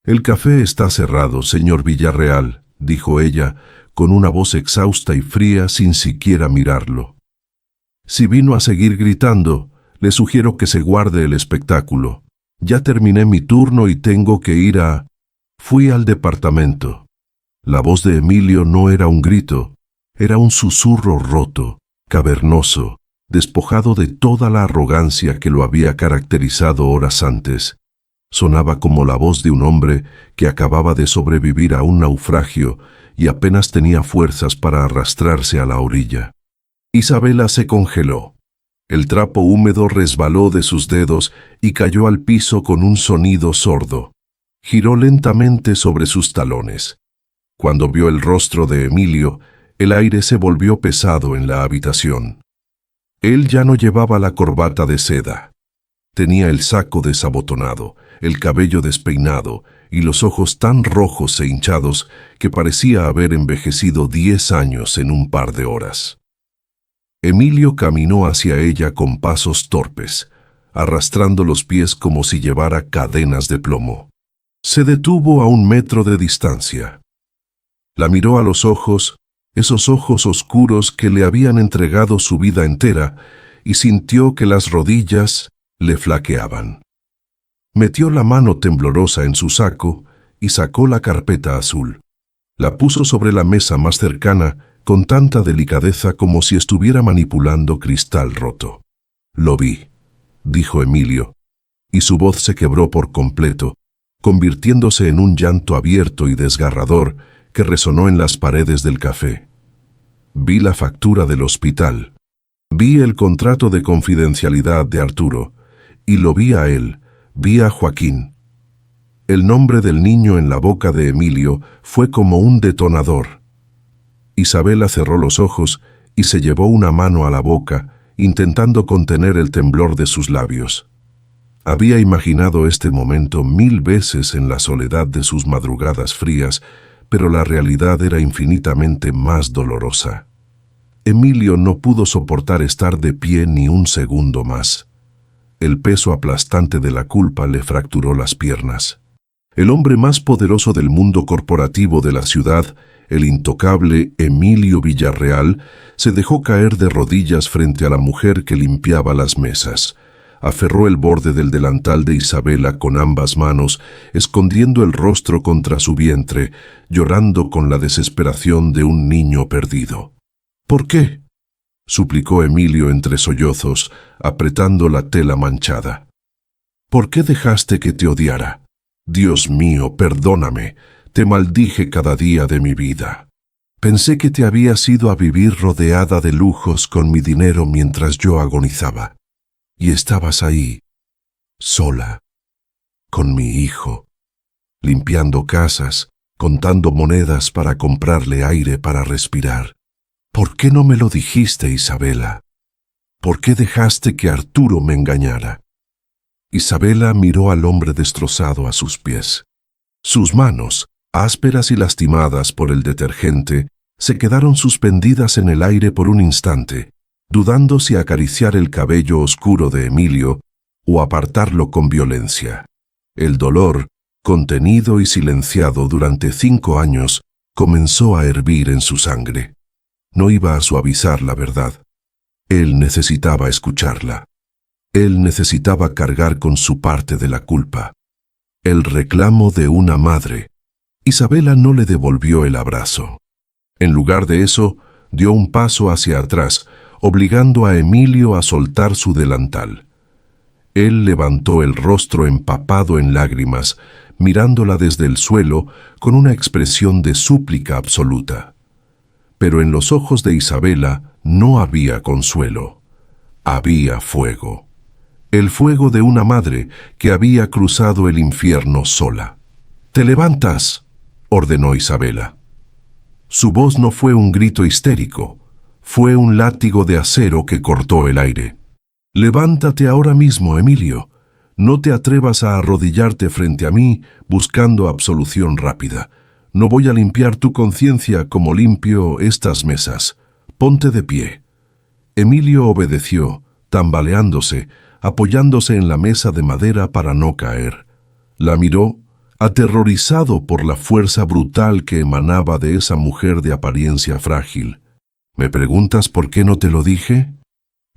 «El café está cerrado, señor Villarreal», dijo ella, con una voz exhausta y fría sin siquiera mirarlo. «Si vino a seguir gritando, le sugiero que se guarde el espectáculo. Ya terminé mi turno y tengo que ir a...». Fui al departamento. La voz de Emilio no era un grito, era un susurro roto, cavernoso, despojado de toda la arrogancia que lo había caracterizado horas antes. Sonaba como la voz de un hombre que acababa de sobrevivir a un naufragio y apenas tenía fuerzas para arrastrarse a la orilla. Isabela se congeló. El trapo húmedo resbaló de sus dedos y cayó al piso con un sonido sordo. Giró lentamente sobre sus talones. Cuando vio el rostro de Emilio, el aire se volvió pesado en la habitación. Él ya no llevaba la corbata de seda. Tenía el saco desabotonado, el cabello despeinado y los ojos tan rojos e hinchados que parecía haber envejecido 10 años en un par de horas. Emilio caminó hacia ella con pasos torpes, arrastrando los pies como si llevara cadenas de plomo. Se detuvo a 1 metro de distancia. La miró a los ojos, esos ojos oscuros que le habían entregado su vida entera, y sintió que las rodillas le flaqueaban. Metió la mano temblorosa en su saco y sacó la carpeta azul. La puso sobre la mesa más cercana con tanta delicadeza como si estuviera manipulando cristal roto. «Lo vi», dijo Emilio, y su voz se quebró por completo, convirtiéndose en un llanto abierto y desgarrador que resonó en las paredes del café. «Vi la factura del hospital. Vi el contrato de confidencialidad de Arturo, y lo vi a él, vi a Joaquín». El nombre del niño en la boca de Emilio fue como un detonador. Isabela cerró los ojos y se llevó una mano a la boca, intentando contener el temblor de sus labios. Había imaginado este momento 1000 veces en la soledad de sus madrugadas frías, pero la realidad era infinitamente más dolorosa. Emilio no pudo soportar estar de pie ni un segundo más. El peso aplastante de la culpa le fracturó las piernas. El hombre más poderoso del mundo corporativo de la ciudad, el intocable Emilio Villarreal, se dejó caer de rodillas frente a la mujer que limpiaba las mesas. Aferró el borde del delantal de Isabela con ambas manos, escondiendo el rostro contra su vientre, llorando con la desesperación de un niño perdido. «¿Por qué?», suplicó Emilio entre sollozos, apretando la tela manchada. «¿Por qué dejaste que te odiara? Dios mío, perdóname, te maldije cada día de mi vida. Pensé que te habías ido a vivir rodeada de lujos con mi dinero mientras yo agonizaba. Y estabas ahí, sola, con mi hijo, limpiando casas, contando monedas para comprarle aire para respirar. ¿Por qué no me lo dijiste, Isabela? ¿Por qué dejaste que Arturo me engañara?» Isabela miró al hombre destrozado a sus pies. Sus manos, ásperas y lastimadas por el detergente, se quedaron suspendidas en el aire por un instante, dudando si acariciar el cabello oscuro de Emilio o apartarlo con violencia. El dolor, contenido y silenciado durante 5 años, comenzó a hervir en su sangre. No iba a suavizar la verdad. Él necesitaba escucharla. Él necesitaba cargar con su parte de la culpa. El reclamo de una madre. Isabela no le devolvió el abrazo. En lugar de eso, dio un paso hacia atrás, obligando a Emilio a soltar su delantal. Él levantó el rostro empapado en lágrimas, mirándola desde el suelo con una expresión de súplica absoluta. Pero en los ojos de Isabela no había consuelo. Había fuego. El fuego de una madre que había cruzado el infierno sola. «¡Te levantas!», ordenó Isabela. Su voz no fue un grito histérico, fue un látigo de acero que cortó el aire. «Levántate ahora mismo, Emilio. No te atrevas a arrodillarte frente a mí buscando absolución rápida. No voy a limpiar tu conciencia como limpio estas mesas. Ponte de pie». Emilio obedeció, tambaleándose, apoyándose en la mesa de madera para no caer. La miró, aterrorizado por la fuerza brutal que emanaba de esa mujer de apariencia frágil. «¿Me preguntas por qué no te lo dije?».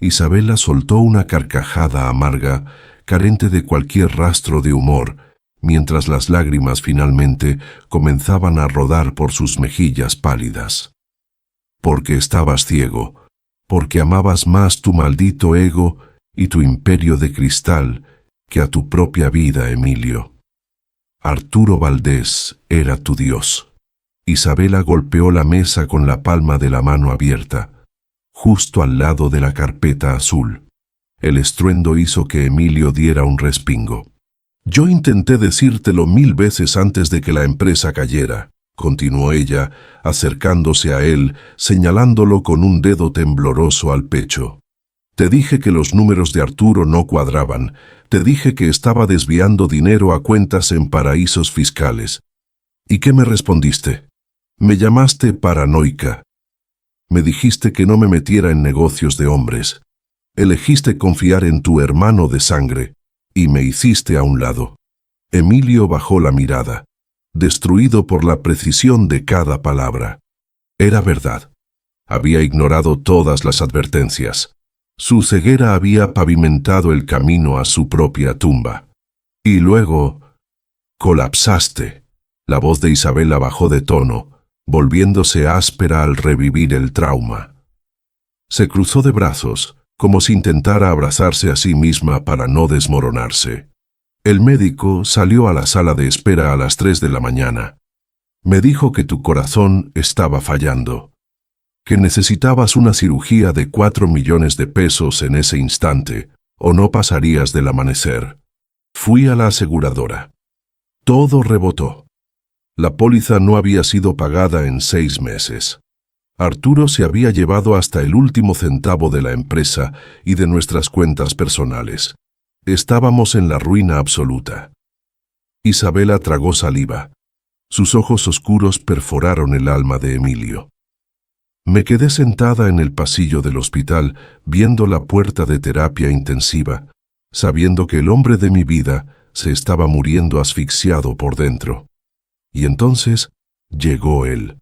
Isabela soltó una carcajada amarga, carente de cualquier rastro de humor, mientras las lágrimas finalmente comenzaban a rodar por sus mejillas pálidas. «Porque estabas ciego, porque amabas más tu maldito ego y tu imperio de cristal que a tu propia vida, Emilio. Arturo Valdés era tu Dios». Isabela golpeó la mesa con la palma de la mano abierta, justo al lado de la carpeta azul. El estruendo hizo que Emilio diera un respingo. «Yo intenté decírtelo 1000 veces antes de que la empresa cayera», continuó ella, acercándose a él, señalándolo con un dedo tembloroso al pecho. «Te dije que los números de Arturo no cuadraban. Te dije que estaba desviando dinero a cuentas en paraísos fiscales. ¿Y qué me respondiste? Me llamaste paranoica. Me dijiste que no me metiera en negocios de hombres. Elegiste confiar en tu hermano de sangre y me hiciste a un lado». Emilio bajó la mirada, destruido por la precisión de cada palabra. Era verdad. Había ignorado todas las advertencias. Su ceguera había pavimentado el camino a su propia tumba. Y luego colapsaste. La voz de Isabela bajó de tono, volviéndose áspera al revivir el trauma. Se cruzó de brazos, como si intentara abrazarse a sí misma para no desmoronarse. El médico salió a la sala de espera a las 3 de la mañana. «Me dijo que tu corazón estaba fallando, que necesitabas una cirugía de 4 millones de pesos en ese instante, o no pasarías del amanecer». Fui a la aseguradora. Todo rebotó. La póliza no había sido pagada en 6 meses. Arturo se había llevado hasta el último centavo de la empresa y de nuestras cuentas personales. Estábamos en la ruina absoluta. Isabela tragó saliva. Sus ojos oscuros perforaron el alma de Emilio. Me quedé sentada en el pasillo del hospital, viendo la puerta de terapia intensiva, sabiendo que el hombre de mi vida se estaba muriendo asfixiado por dentro. Y entonces llegó él,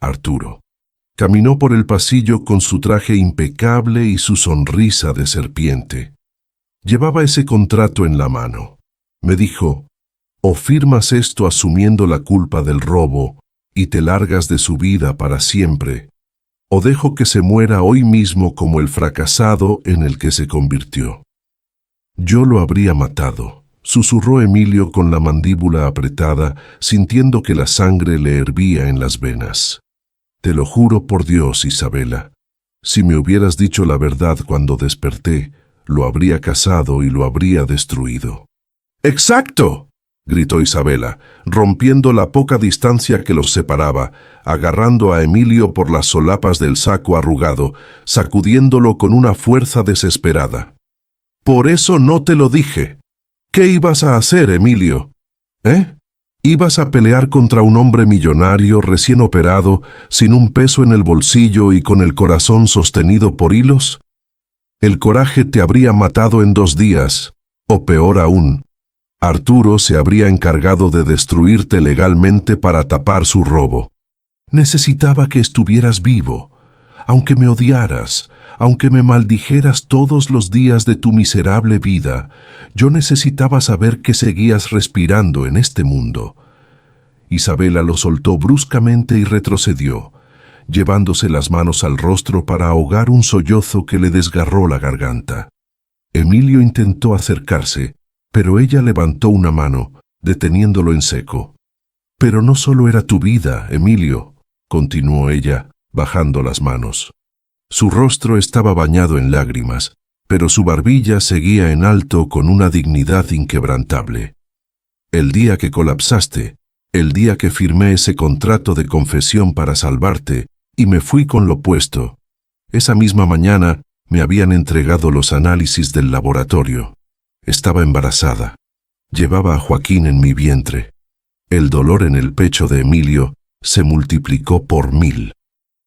Arturo. Caminó por el pasillo con su traje impecable y su sonrisa de serpiente. Llevaba ese contrato en la mano. Me dijo: «O firmas esto asumiendo la culpa del robo y te largas de su vida para siempre, o dejo que se muera hoy mismo como el fracasado en el que se convirtió». «Yo lo habría matado», susurró Emilio con la mandíbula apretada, sintiendo que la sangre le hervía en las venas. «Te lo juro por Dios, Isabela. Si me hubieras dicho la verdad cuando desperté, lo habría casado y lo habría destruido». «¡Exacto!», gritó Isabela, rompiendo la poca distancia que los separaba, agarrando a Emilio por las solapas del saco arrugado, sacudiéndolo con una fuerza desesperada. «Por eso no te lo dije. ¿Qué ibas a hacer, Emilio? ¿Eh? Ibas a pelear contra un hombre millonario recién operado, sin un peso en el bolsillo y con el corazón sostenido por hilos. El coraje te habría matado en 2 días, o peor aún, Arturo se habría encargado de destruirte legalmente para tapar su robo. Necesitaba que estuvieras vivo, aunque me odiaras, aunque me maldijeras todos los días de tu miserable vida. Yo necesitaba saber que seguías respirando en este mundo. Isabela lo soltó bruscamente y retrocedió, llevándose las manos al rostro para ahogar un sollozo que le desgarró la garganta. Emilio intentó acercarse, pero ella levantó una mano, deteniéndolo en seco. «Pero no solo era tu vida, Emilio», continuó ella, bajando las manos. Su rostro estaba bañado en lágrimas, pero su barbilla seguía en alto con una dignidad inquebrantable. «El día que colapsaste, el día que firmé ese contrato de confesión para salvarte y me fui con lo puesto, esa misma mañana me habían entregado los análisis del laboratorio. Estaba embarazada. Llevaba a Joaquín en mi vientre. El dolor en el pecho de Emilio se multiplicó por 1000.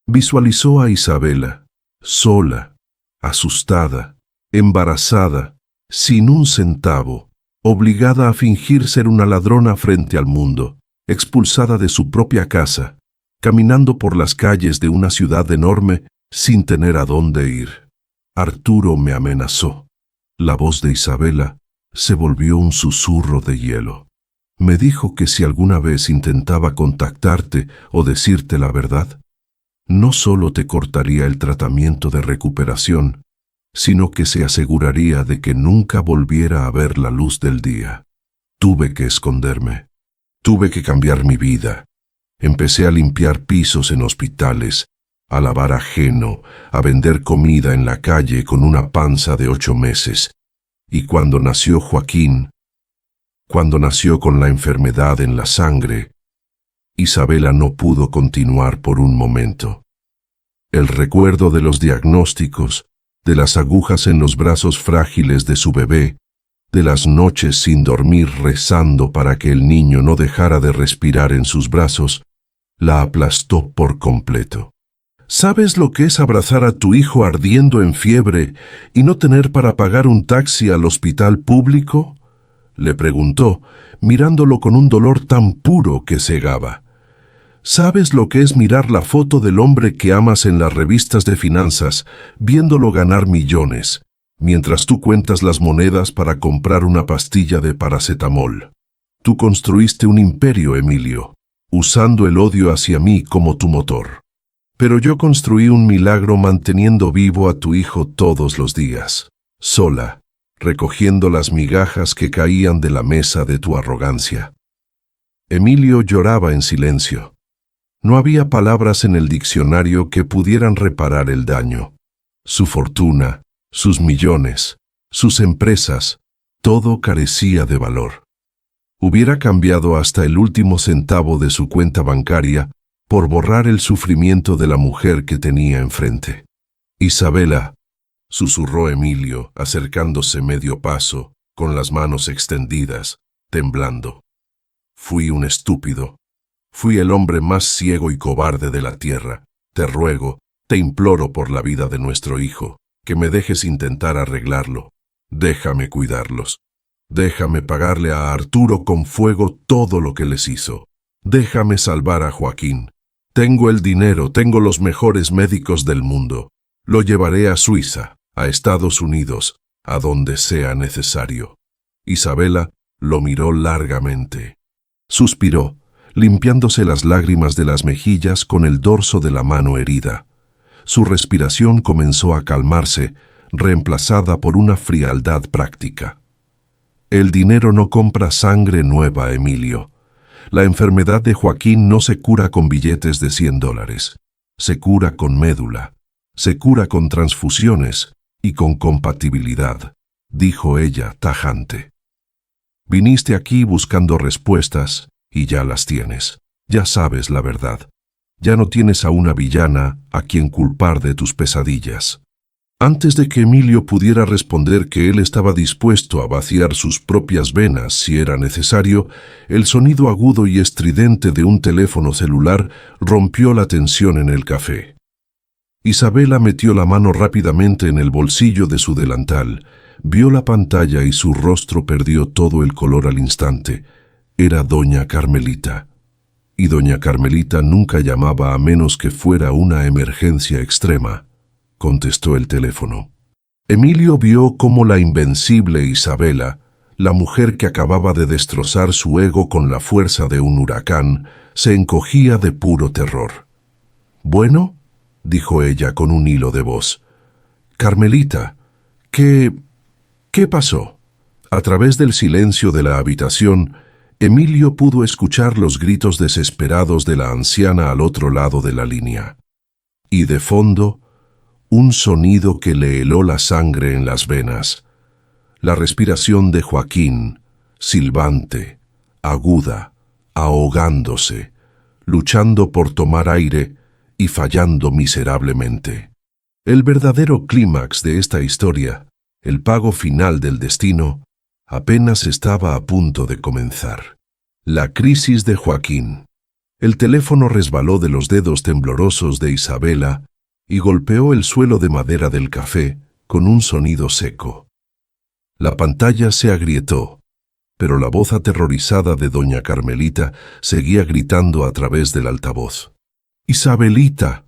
Visualizó a Isabela, sola, asustada, embarazada, sin un centavo, obligada a fingir ser una ladrona frente al mundo, expulsada de su propia casa, caminando por las calles de una ciudad enorme sin tener a dónde ir. Arturo me amenazó. La voz de Isabela se volvió un susurro de hielo. Me dijo que si alguna vez intentaba contactarte o decirte la verdad, no solo te cortaría el tratamiento de recuperación, sino que se aseguraría de que nunca volviera a ver la luz del día. Tuve que esconderme. Tuve que cambiar mi vida. Empecé a limpiar pisos en hospitales, a lavar ajeno, a vender comida en la calle con una panza de 8 meses. Y cuando nació Joaquín, cuando nació con la enfermedad en la sangre, Isabela no pudo continuar por un momento. El recuerdo de los diagnósticos, de las agujas en los brazos frágiles de su bebé, de las noches sin dormir rezando para que el niño no dejara de respirar en sus brazos, la aplastó por completo. ¿Sabes lo que es abrazar a tu hijo ardiendo en fiebre y no tener para pagar un taxi al hospital público?, le preguntó, mirándolo con un dolor tan puro que cegaba. ¿Sabes lo que es mirar la foto del hombre que amas en las revistas de finanzas, viéndolo ganar millones, mientras tú cuentas las monedas para comprar una pastilla de paracetamol? Tú construiste un imperio, Emilio, usando el odio hacia mí como tu motor. Pero yo construí un milagro manteniendo vivo a tu hijo todos los días, sola, recogiendo las migajas que caían de la mesa de tu arrogancia. Emilio lloraba en silencio. No había palabras en el diccionario que pudieran reparar el daño. Su fortuna, sus millones, sus empresas, todo carecía de valor. Hubiera cambiado hasta el último centavo de su cuenta bancaria por borrar el sufrimiento de la mujer que tenía enfrente. «Isabela», susurró Emilio, acercándose medio paso, con las manos extendidas, temblando. «Fui un estúpido. Fui el hombre más ciego y cobarde de la tierra. Te ruego, te imploro por la vida de nuestro hijo, que me dejes intentar arreglarlo. Déjame cuidarlos. Déjame pagarle a Arturo con fuego todo lo que les hizo. Déjame salvar a Joaquín. Tengo el dinero, tengo los mejores médicos del mundo. Lo llevaré a Suiza, a Estados Unidos, a donde sea necesario». Isabela lo miró largamente. Suspiró, limpiándose las lágrimas de las mejillas con el dorso de la mano herida. Su respiración comenzó a calmarse, reemplazada por una frialdad práctica. «El dinero no compra sangre nueva, Emilio. La enfermedad de Joaquín no se cura con billetes de $100. Se cura con médula. Se cura con transfusiones y con compatibilidad», dijo ella tajante. «Viniste aquí buscando respuestas y ya las tienes. Ya sabes la verdad. Ya no tienes a una villana a quien culpar de tus pesadillas. Antes de que Emilio pudiera responder que él estaba dispuesto a vaciar sus propias venas si era necesario, el sonido agudo y estridente de un teléfono celular rompió la tensión en el café. Isabela metió la mano rápidamente en el bolsillo de su delantal, vio la pantalla y su rostro perdió todo el color al instante. Era doña Carmelita. Y doña Carmelita nunca llamaba a menos que fuera una emergencia extrema. Contestó el teléfono. Emilio vio cómo la invencible Isabela, la mujer que acababa de destrozar su ego con la fuerza de un huracán, se encogía de puro terror. «Bueno», dijo ella con un hilo de voz. «Carmelita, ¿qué pasó?» A través del silencio de la habitación, Emilio pudo escuchar los gritos desesperados de la anciana al otro lado de la línea. Y de fondo, un sonido que le heló la sangre en las venas. La respiración de Joaquín, silbante, aguda, ahogándose, luchando por tomar aire y fallando miserablemente. El verdadero clímax de esta historia, el pago final del destino, apenas estaba a punto de comenzar. La crisis de Joaquín. El teléfono resbaló de los dedos temblorosos de Isabela y golpeó el suelo de madera del café con un sonido seco. La pantalla se agrietó, pero la voz aterrorizada de doña Carmelita seguía gritando a través del altavoz. «Isabelita,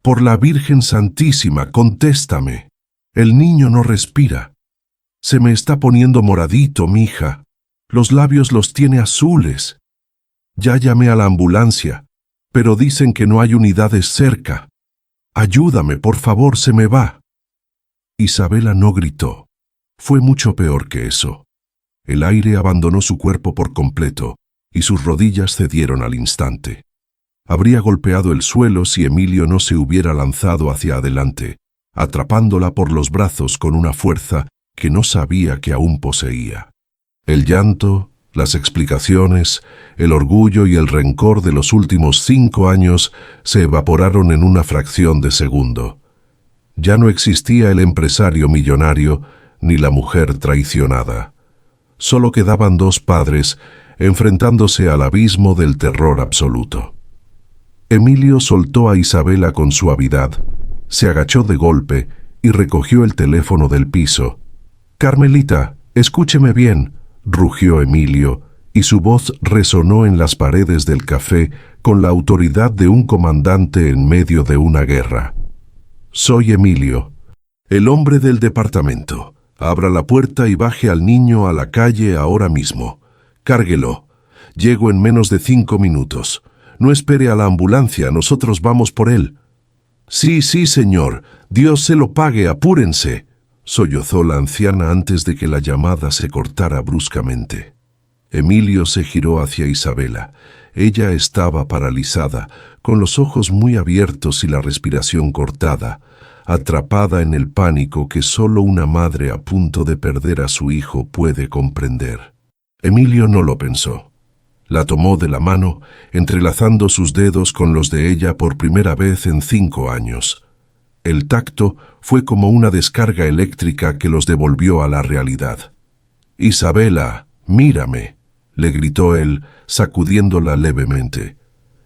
por la Virgen Santísima, contéstame. El niño no respira. Se me está poniendo moradito, mija. Los labios los tiene azules. Ya llamé a la ambulancia, pero dicen que no hay unidades cerca. Ayúdame, por favor, se me va». Isabela no gritó. Fue mucho peor que eso. El aire abandonó su cuerpo por completo y sus rodillas cedieron al instante. Habría golpeado el suelo si Emilio no se hubiera lanzado hacia adelante, atrapándola por los brazos con una fuerza que no sabía que aún poseía. El llanto, las explicaciones, el orgullo y el rencor de los últimos 5 años se evaporaron en una fracción de segundo. Ya no existía el empresario millonario ni la mujer traicionada. Solo quedaban 2 padres enfrentándose al abismo del terror absoluto. Emilio soltó a Isabela con suavidad, se agachó de golpe y recogió el teléfono del piso. «Carmelita, escúcheme bien», rugió Emilio, y su voz resonó en las paredes del café con la autoridad de un comandante en medio de una guerra. «Soy Emilio, el hombre del departamento. Abra la puerta y baje al niño a la calle ahora mismo. Cárguelo. Llego en menos de 5 minutos. No espere a la ambulancia, nosotros vamos por él». «Sí, señor. Dios se lo pague, apúrense», sollozó la anciana antes de que la llamada se cortara bruscamente. Emilio se giró hacia Isabela. Ella estaba paralizada, con los ojos muy abiertos y la respiración cortada, atrapada en el pánico que solo una madre a punto de perder a su hijo puede comprender. Emilio no lo pensó. La tomó de la mano, entrelazando sus dedos con los de ella por primera vez en 5 años. El tacto fue como una descarga eléctrica que los devolvió a la realidad. «Isabela, mírame», le gritó él, sacudiéndola levemente.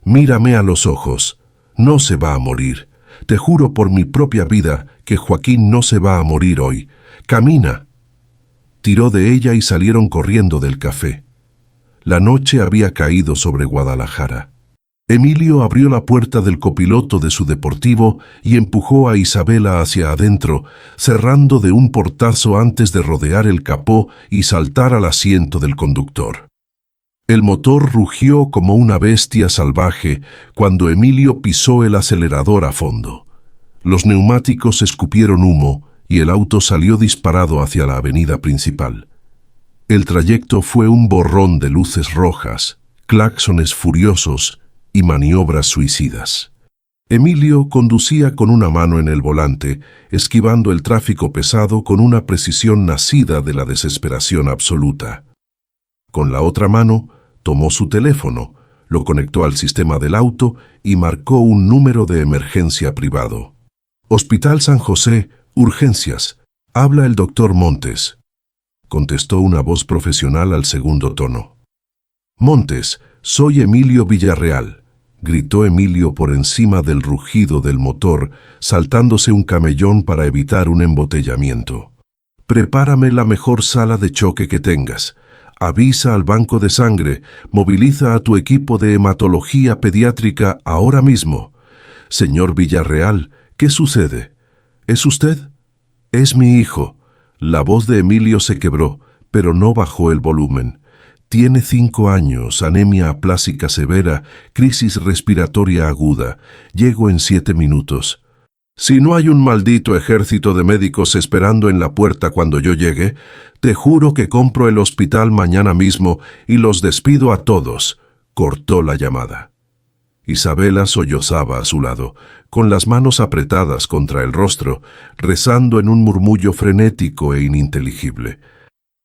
«Mírame a los ojos. No se va a morir. Te juro por mi propia vida que Joaquín no se va a morir hoy. Camina». Tiró de ella y salieron corriendo del café. La noche había caído sobre Guadalajara. Emilio abrió la puerta del copiloto de su deportivo y empujó a Isabela hacia adentro, cerrando de un portazo antes de rodear el capó y saltar al asiento del conductor. El motor rugió como una bestia salvaje cuando Emilio pisó el acelerador a fondo. Los neumáticos escupieron humo y el auto salió disparado hacia la avenida principal. El trayecto fue un borrón de luces rojas, claxones furiosos y maniobras suicidas. Emilio conducía con una mano en el volante, esquivando el tráfico pesado con una precisión nacida de la desesperación absoluta. Con la otra mano, tomó su teléfono, lo conectó al sistema del auto y marcó un número de emergencia privado. «Hospital San José, Urgencias. Habla el doctor Montes, contestó una voz profesional al segundo tono. Montes, soy Emilio Villarreal, gritó Emilio por encima del rugido del motor, saltándose un camellón para evitar un embotellamiento. Prepárame la mejor sala de choque que tengas. Avisa al banco de sangre, moviliza a tu equipo de hematología pediátrica ahora mismo. Señor Villarreal, ¿qué sucede? ¿Es usted? Es mi hijo. La voz de Emilio se quebró, pero no bajó el volumen. Tiene 5 años, anemia aplásica severa, crisis respiratoria aguda. Llego en 7 minutos. Si no hay un maldito ejército de médicos esperando en la puerta cuando yo llegue, te juro que compro el hospital mañana mismo y los despido a todos. Cortó la llamada. Isabela sollozaba a su lado, con las manos apretadas contra el rostro, rezando en un murmullo frenético e ininteligible.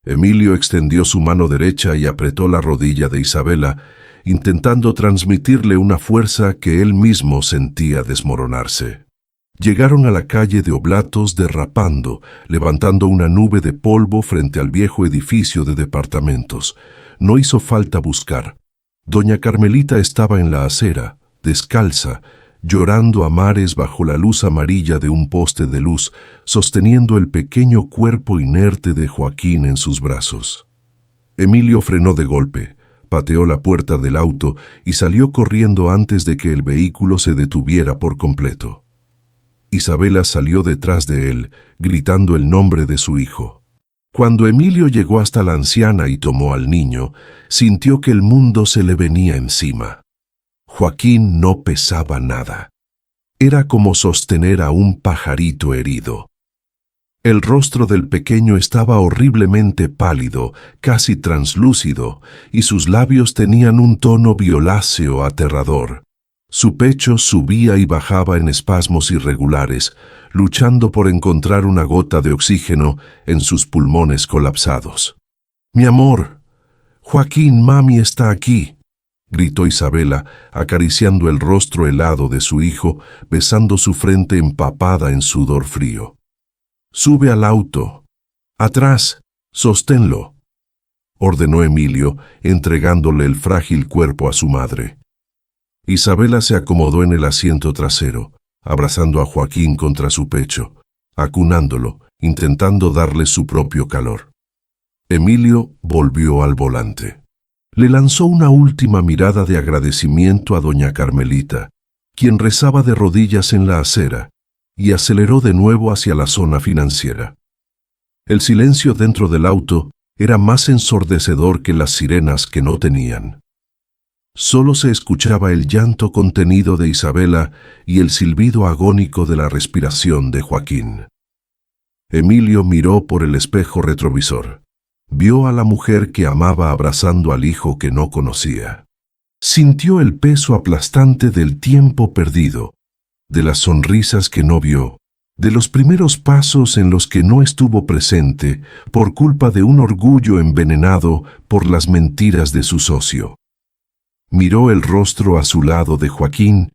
Emilio extendió su mano derecha y apretó la rodilla de Isabela, intentando transmitirle una fuerza que él mismo sentía desmoronarse. Llegaron a la calle de Oblatos derrapando, levantando una nube de polvo frente al viejo edificio de departamentos. No hizo falta buscar. Doña Carmelita estaba en la acera, descalza, llorando a mares bajo la luz amarilla de un poste de luz, sosteniendo el pequeño cuerpo inerte de Joaquín en sus brazos. Emilio frenó de golpe, pateó la puerta del auto y salió corriendo antes de que el vehículo se detuviera por completo. Isabela salió detrás de él, gritando el nombre de su hijo. Cuando Emilio llegó hasta la anciana y tomó al niño, sintió que el mundo se le venía encima. Joaquín no pesaba nada. Era como sostener a un pajarito herido. El rostro del pequeño estaba horriblemente pálido, casi translúcido, y sus labios tenían un tono violáceo aterrador. Su pecho subía y bajaba en espasmos irregulares, luchando por encontrar una gota de oxígeno en sus pulmones colapsados. «Mi amor, Joaquín, mami está aquí», gritó Isabela, acariciando el rostro helado de su hijo, besando su frente empapada en sudor frío. «Sube al auto. Atrás, sosténlo», ordenó Emilio, entregándole el frágil cuerpo a su madre. Isabela se acomodó en el asiento trasero, abrazando a Joaquín contra su pecho, acunándolo, intentando darle su propio calor. Emilio volvió al volante. Le lanzó una última mirada de agradecimiento a doña Carmelita, quien rezaba de rodillas en la acera, y aceleró de nuevo hacia la zona financiera. El silencio dentro del auto era más ensordecedor que las sirenas que no tenían. Solo se escuchaba el llanto contenido de Isabela y el silbido agónico de la respiración de Joaquín. Emilio miró por el espejo retrovisor. Vio a la mujer que amaba abrazando al hijo que no conocía. Sintió el peso aplastante del tiempo perdido, de las sonrisas que no vio, de los primeros pasos en los que no estuvo presente por culpa de un orgullo envenenado por las mentiras de su socio. Miró el rostro azulado de Joaquín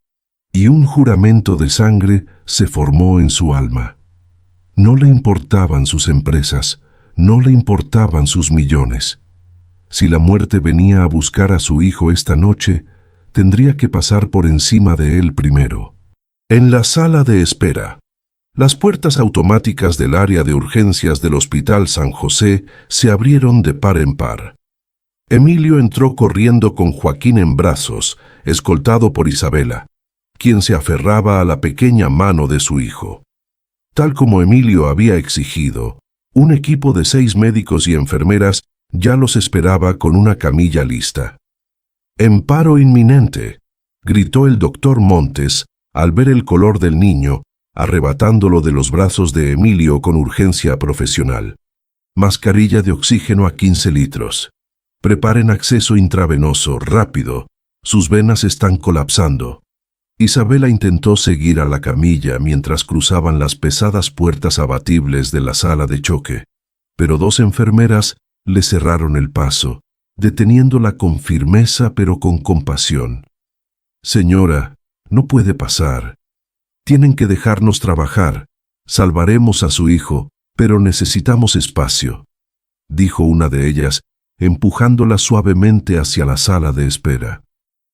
y un juramento de sangre se formó en su alma. No le importaban sus empresas, no le importaban sus millones. Si la muerte venía a buscar a su hijo esta noche, tendría que pasar por encima de él primero. En la sala de espera, las puertas automáticas del área de urgencias del Hospital San José se abrieron de par en par. Emilio entró corriendo con Joaquín en brazos, escoltado por Isabela, quien se aferraba a la pequeña mano de su hijo. Tal como Emilio había exigido, un equipo de 6 médicos y enfermeras ya los esperaba con una camilla lista. «En paro inminente», gritó el doctor Montes al ver el color del niño, arrebatándolo de los brazos de Emilio con urgencia profesional. «Mascarilla de oxígeno a 15 litros. Preparen acceso intravenoso, rápido. Sus venas están colapsando». Isabela intentó seguir a la camilla mientras cruzaban las pesadas puertas abatibles de la sala de choque, pero 2 enfermeras le cerraron el paso, deteniéndola con firmeza pero con compasión. «Señora, no puede pasar. Tienen que dejarnos trabajar. Salvaremos a su hijo, pero necesitamos espacio, dijo una de ellas, empujándola suavemente hacia la sala de espera.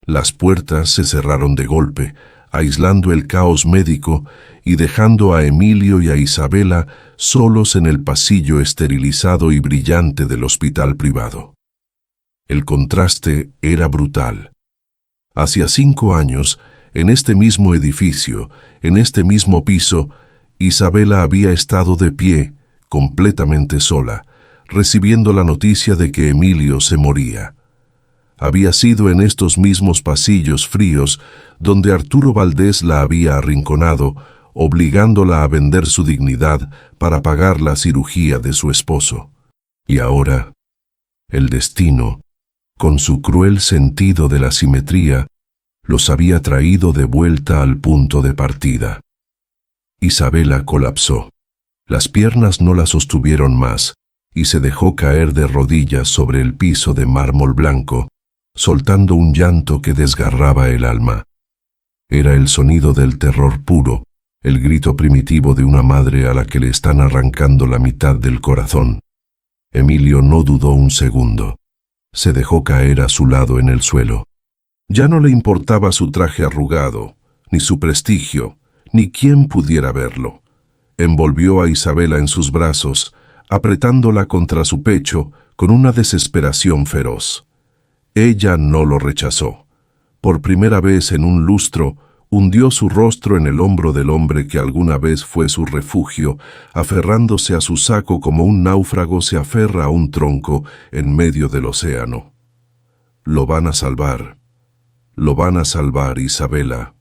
Las puertas se cerraron de golpe, aislando el caos médico y dejando a Emilio y a Isabela solos en el pasillo esterilizado y brillante del hospital privado. El contraste era brutal. Hacía 5 años, en este mismo edificio, en este mismo piso, Isabela había estado de pie, completamente sola, recibiendo la noticia de que Emilio se moría. Había sido en estos mismos pasillos fríos donde Arturo Valdés la había arrinconado, obligándola a vender su dignidad para pagar la cirugía de su esposo. Y ahora, el destino, con su cruel sentido de la simetría, los había traído de vuelta al punto de partida. Isabela colapsó. Las piernas no la sostuvieron más y se dejó caer de rodillas sobre el piso de mármol blanco, soltando un llanto que desgarraba el alma. Era el sonido del terror puro, el grito primitivo de una madre a la que le están arrancando la mitad del corazón. Emilio no dudó un segundo. Se dejó caer a su lado en el suelo. Ya no le importaba su traje arrugado, ni su prestigio, ni quién pudiera verlo. Envolvió a Isabela en sus brazos, apretándola contra su pecho con una desesperación feroz. Ella no lo rechazó. Por primera vez en un lustro, hundió su rostro en el hombro del hombre que alguna vez fue su refugio, aferrándose a su saco como un náufrago se aferra a un tronco en medio del océano. Lo van a salvar. Lo van a salvar, Isabela.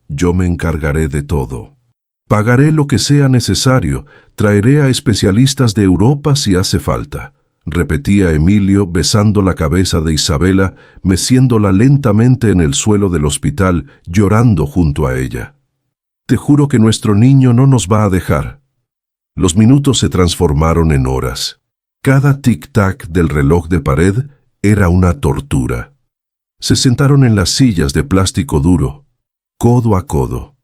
Yo me encargaré de todo. Pagaré lo que sea necesario, traeré a especialistas de Europa si hace falta, repetía Emilio besando la cabeza de Isabela, meciéndola lentamente en el suelo del hospital, llorando junto a ella. Te juro que nuestro niño no nos va a dejar. Los minutos se transformaron en horas. Cada tic-tac del reloj de pared era una tortura. Se sentaron en las sillas de plástico duro, codo a codo.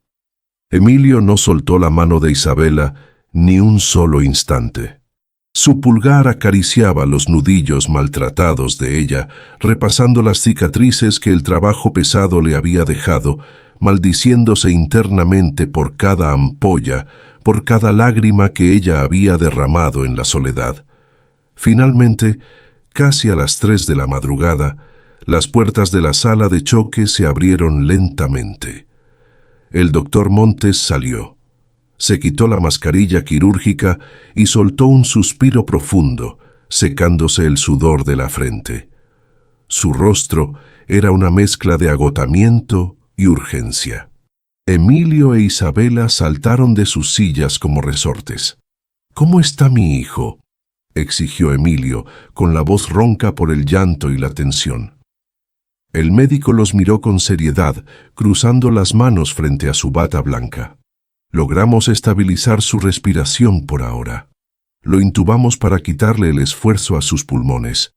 Emilio no soltó la mano de Isabela ni un solo instante. Su pulgar acariciaba los nudillos maltratados de ella, repasando las cicatrices que el trabajo pesado le había dejado, maldiciéndose internamente por cada ampolla, por cada lágrima que ella había derramado en la soledad. Finalmente, casi a las 3 de la madrugada, las puertas de la sala de choque se abrieron lentamente. El doctor Montes salió. Se quitó la mascarilla quirúrgica y soltó un suspiro profundo, secándose el sudor de la frente. Su rostro era una mezcla de agotamiento y urgencia. Emilio e Isabela saltaron de sus sillas como resortes. «¿Cómo está mi hijo?», exigió Emilio, con la voz ronca por el llanto y la tensión. El médico los miró con seriedad, cruzando las manos frente a su bata blanca. Logramos estabilizar su respiración por ahora. Lo intubamos para quitarle el esfuerzo a sus pulmones.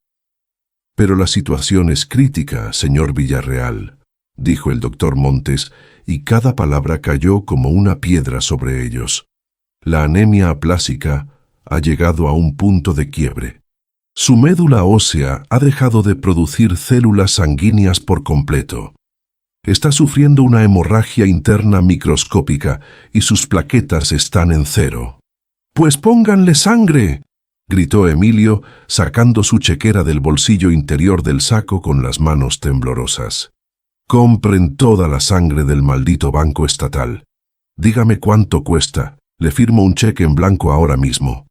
Pero la situación es crítica, señor Villarreal, dijo el doctor Montes, y cada palabra cayó como una piedra sobre ellos. La anemia aplásica ha llegado a un punto de quiebre. Su médula ósea ha dejado de producir células sanguíneas por completo. Está sufriendo una hemorragia interna microscópica y sus plaquetas están en 0. «¡Pues pónganle sangre!», gritó Emilio, sacando su chequera del bolsillo interior del saco con las manos temblorosas. «Compren toda la sangre del maldito banco estatal. Dígame cuánto cuesta. Le firmo un cheque en blanco ahora mismo».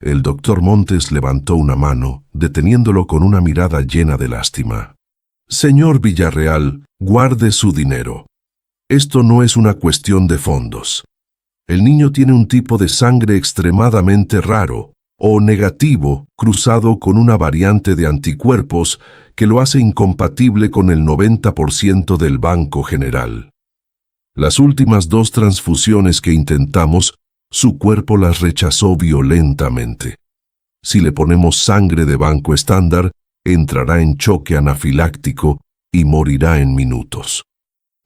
El doctor Montes levantó una mano, deteniéndolo con una mirada llena de lástima. «Señor Villarreal, guarde su dinero. Esto no es una cuestión de fondos. El niño tiene un tipo de sangre extremadamente raro, o negativo, cruzado con una variante de anticuerpos que lo hace incompatible con el 90% del Banco General. Las últimas 2 transfusiones que intentamos, su cuerpo las rechazó violentamente. Si le ponemos sangre de banco estándar, entrará en choque anafiláctico y morirá en minutos».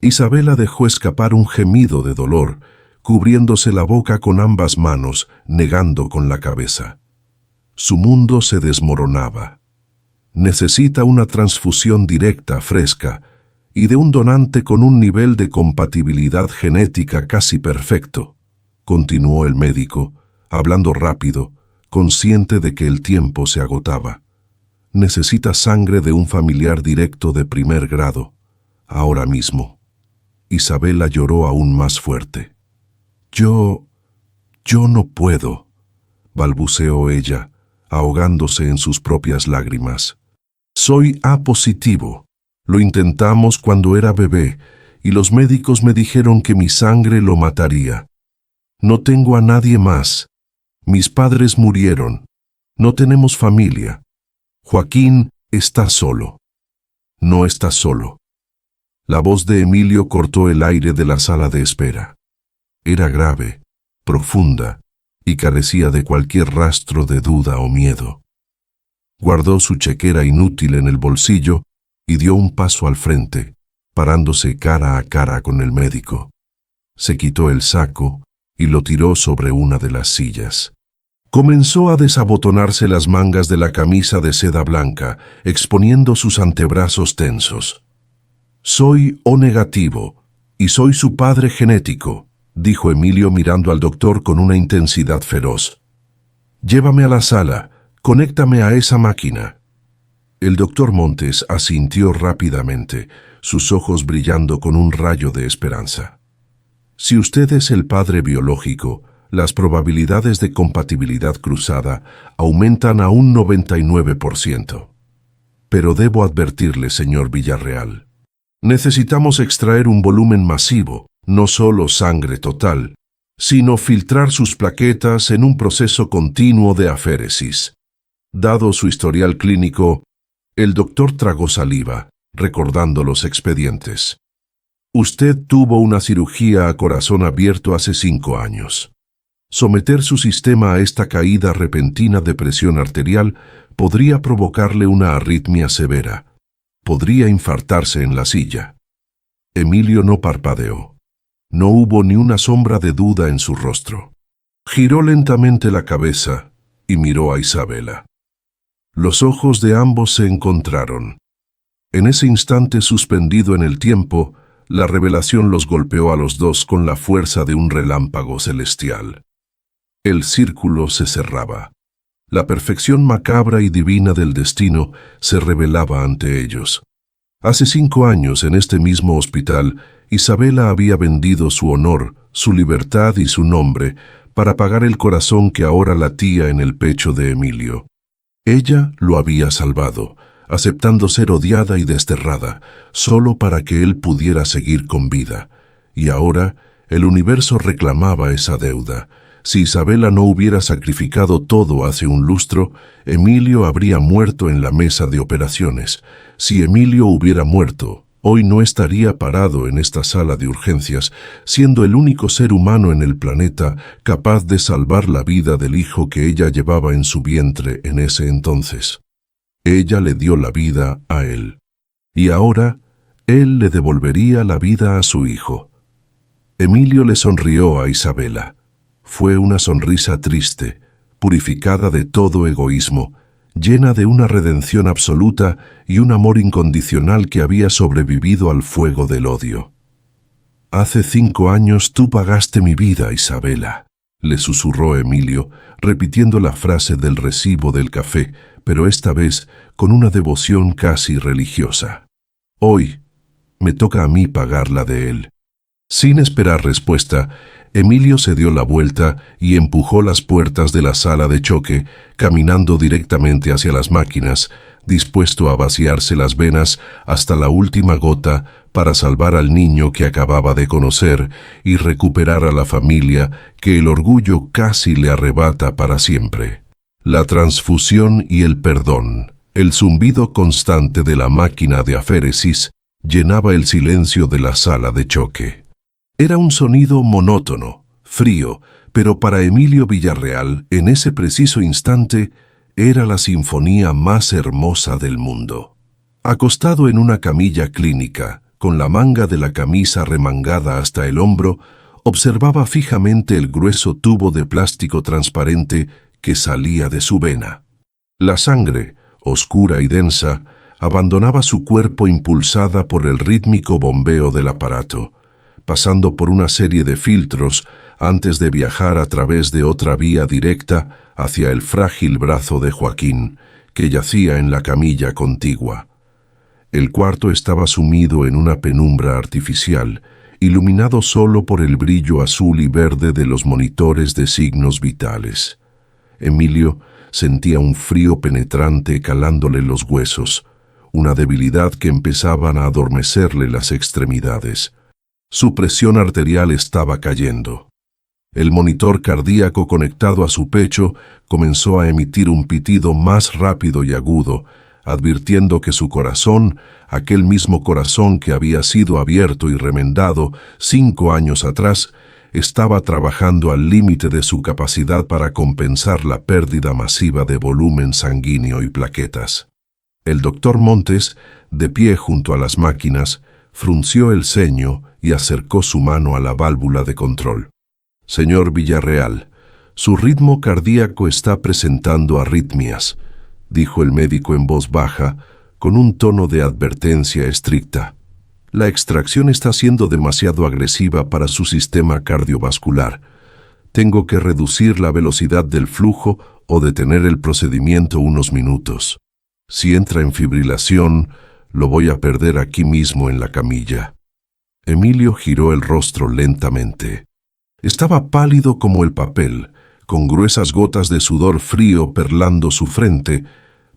Isabela dejó escapar un gemido de dolor, cubriéndose la boca con ambas manos, negando con la cabeza. Su mundo se desmoronaba. Necesita una transfusión directa, fresca, y de un donante con un nivel de compatibilidad genética casi perfecto, continuó el médico, hablando rápido, consciente de que el tiempo se agotaba. Necesita sangre de un familiar directo de primer grado, ahora mismo. Isabela lloró aún más fuerte. Yo no puedo, balbuceó ella, ahogándose en sus propias lágrimas. Soy A positivo. Lo intentamos cuando era bebé y los médicos me dijeron que mi sangre lo mataría. No tengo a nadie más. Mis padres murieron. No tenemos familia. Joaquín está solo. No está solo. La voz de Emilio cortó el aire de la sala de espera. Era grave, profunda, y carecía de cualquier rastro de duda o miedo. Guardó su chequera inútil en el bolsillo y dio un paso al frente, parándose cara a cara con el médico. Se quitó el saco y lo tiró sobre una de las sillas. Comenzó a desabotonarse las mangas de la camisa de seda blanca, exponiendo sus antebrazos tensos. Soy O negativo, y soy su padre genético, dijo Emilio mirando al doctor con una intensidad feroz. Llévame a la sala, conéctame a esa máquina. El doctor Montes asintió rápidamente, sus ojos brillando con un rayo de esperanza. Si usted es el padre biológico, las probabilidades de compatibilidad cruzada aumentan a un 99%. Pero debo advertirle, señor Villarreal, necesitamos extraer un volumen masivo, no solo sangre total, sino filtrar sus plaquetas en un proceso continuo de aféresis. Dado su historial clínico, el doctor tragó saliva, recordando los expedientes. Usted tuvo una cirugía a corazón abierto hace 5 años. Someter su sistema a esta caída repentina de presión arterial podría provocarle una arritmia severa. Podría infartarse en la silla. Emilio no parpadeó. No hubo ni una sombra de duda en su rostro. Giró lentamente la cabeza y miró a Isabela. Los ojos de ambos se encontraron. En ese instante suspendido en el tiempo, la revelación los golpeó a los dos con la fuerza de un relámpago celestial. El círculo se cerraba. La perfección macabra y divina del destino se revelaba ante ellos. Hace 5 años, en este mismo hospital, Isabela había vendido su honor, su libertad y su nombre para pagar el corazón que ahora latía en el pecho de Emilio. Ella lo había salvado, aceptando ser odiada y desterrada, solo para que él pudiera seguir con vida. Y ahora el universo reclamaba esa deuda. Si Isabela no hubiera sacrificado todo hace un lustro, Emilio habría muerto en la mesa de operaciones. Si Emilio hubiera muerto, hoy no estaría parado en esta sala de urgencias, siendo el único ser humano en el planeta capaz de salvar la vida del hijo que ella llevaba en su vientre en ese entonces. Ella le dio la vida a él, y ahora él le devolvería la vida a su hijo. Emilio le sonrió a Isabela. Fue una sonrisa triste, purificada de todo egoísmo, llena de una redención absoluta y un amor incondicional que había sobrevivido al fuego del odio. «Hace 5 años tú pagaste mi vida, Isabela», le susurró Emilio, repitiendo la frase del recibo del café, pero esta vez con una devoción casi religiosa. «Hoy me toca a mí pagar la de él». Sin esperar respuesta, Emilio se dio la vuelta y empujó las puertas de la sala de choque, caminando directamente hacia las máquinas, dispuesto a vaciarse las venas hasta la última gota para salvar al niño que acababa de conocer y recuperar a la familia que el orgullo casi le arrebata para siempre. La transfusión y el perdón, el zumbido constante de la máquina de aféresis, llenaba el silencio de la sala de choque. Era un sonido monótono, frío, pero para Emilio Villarreal, en ese preciso instante, era la sinfonía más hermosa del mundo. Acostado en una camilla clínica, con la manga de la camisa remangada hasta el hombro, Observaba fijamente el grueso tubo de plástico transparente que salía de su vena. La sangre, oscura y densa, abandonaba su cuerpo impulsada por el rítmico bombeo del aparato, pasando por una serie de filtros antes de viajar a través de otra vía directa hacia el frágil brazo de Joaquín, que yacía en la camilla contigua. El cuarto estaba sumido en una penumbra artificial, iluminado solo por el brillo azul y verde de los monitores de signos vitales. Emilio sentía un frío penetrante calándole los huesos, una debilidad que empezaban a adormecerle las extremidades. Su presión arterial estaba cayendo. El monitor cardíaco conectado a su pecho comenzó a emitir un pitido más rápido y agudo, advirtiendo que su corazón, aquel mismo corazón que había sido abierto y remendado 5 años atrás, estaba trabajando al límite de su capacidad para compensar la pérdida masiva de volumen sanguíneo y plaquetas. El doctor Montes, de pie junto a las máquinas, frunció el ceño y acercó su mano a la válvula de control. «Señor Villarreal, su ritmo cardíaco está presentando arritmias», dijo el médico en voz baja, con un tono de advertencia estricta. «La extracción está siendo demasiado agresiva para su sistema cardiovascular. Tengo que reducir la velocidad del flujo o detener el procedimiento unos minutos. Si entra en fibrilación, lo voy a perder aquí mismo en la camilla». Emilio giró el rostro lentamente. Estaba pálido como el papel, con gruesas gotas de sudor frío perlando su frente,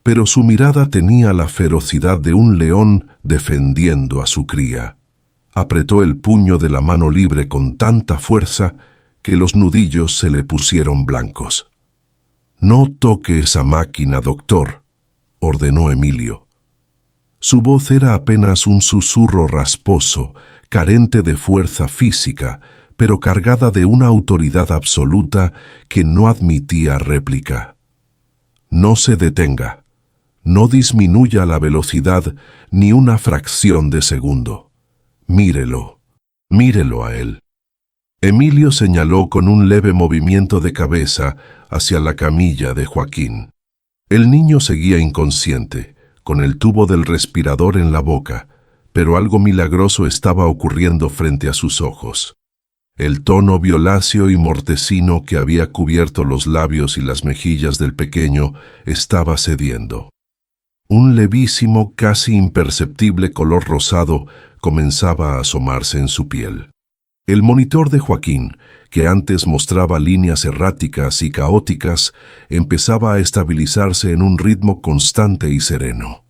pero su mirada tenía la ferocidad de un león defendiendo a su cría. Apretó el puño de la mano libre con tanta fuerza que los nudillos se le pusieron blancos. «No toque esa máquina, doctor», ordenó Emilio. Su voz era apenas un susurro rasposo, carente de fuerza física, pero cargada de una autoridad absoluta que no admitía réplica. «No se detenga. No disminuya la velocidad ni una fracción de segundo. Mírelo. Mírelo a él». Emilio señaló con un leve movimiento de cabeza hacia la camilla de Joaquín. El niño seguía inconsciente, con el tubo del respirador en la boca, pero algo milagroso estaba ocurriendo frente a sus ojos. El tono violáceo y mortecino que había cubierto los labios y las mejillas del pequeño estaba cediendo. Un levísimo, casi imperceptible color rosado comenzaba a asomarse en su piel. El monitor de Joaquín, que antes mostraba líneas erráticas y caóticas, empezaba a estabilizarse en un ritmo constante y sereno.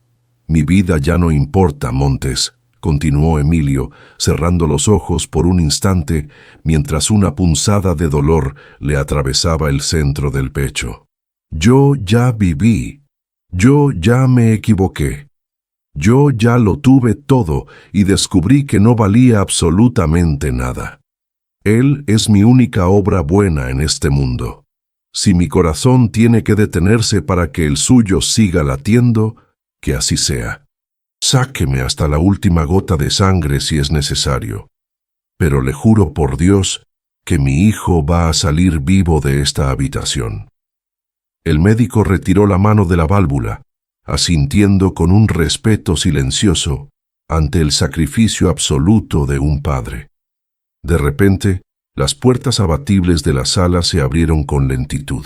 «Mi vida ya no importa, Montes», continuó Emilio, cerrando los ojos por un instante mientras una punzada de dolor le atravesaba el centro del pecho. «Yo ya viví. Yo ya me equivoqué. Yo ya lo tuve todo y descubrí que no valía absolutamente nada. Él es mi única obra buena en este mundo. Si mi corazón tiene que detenerse para que el suyo siga latiendo, que así sea. Sáqueme hasta la última gota de sangre si es necesario. Pero le juro por Dios que mi hijo va a salir vivo de esta habitación». El médico retiró la mano de la válvula, asintiendo con un respeto silencioso ante el sacrificio absoluto de un padre. De repente, las puertas abatibles de la sala se abrieron con lentitud.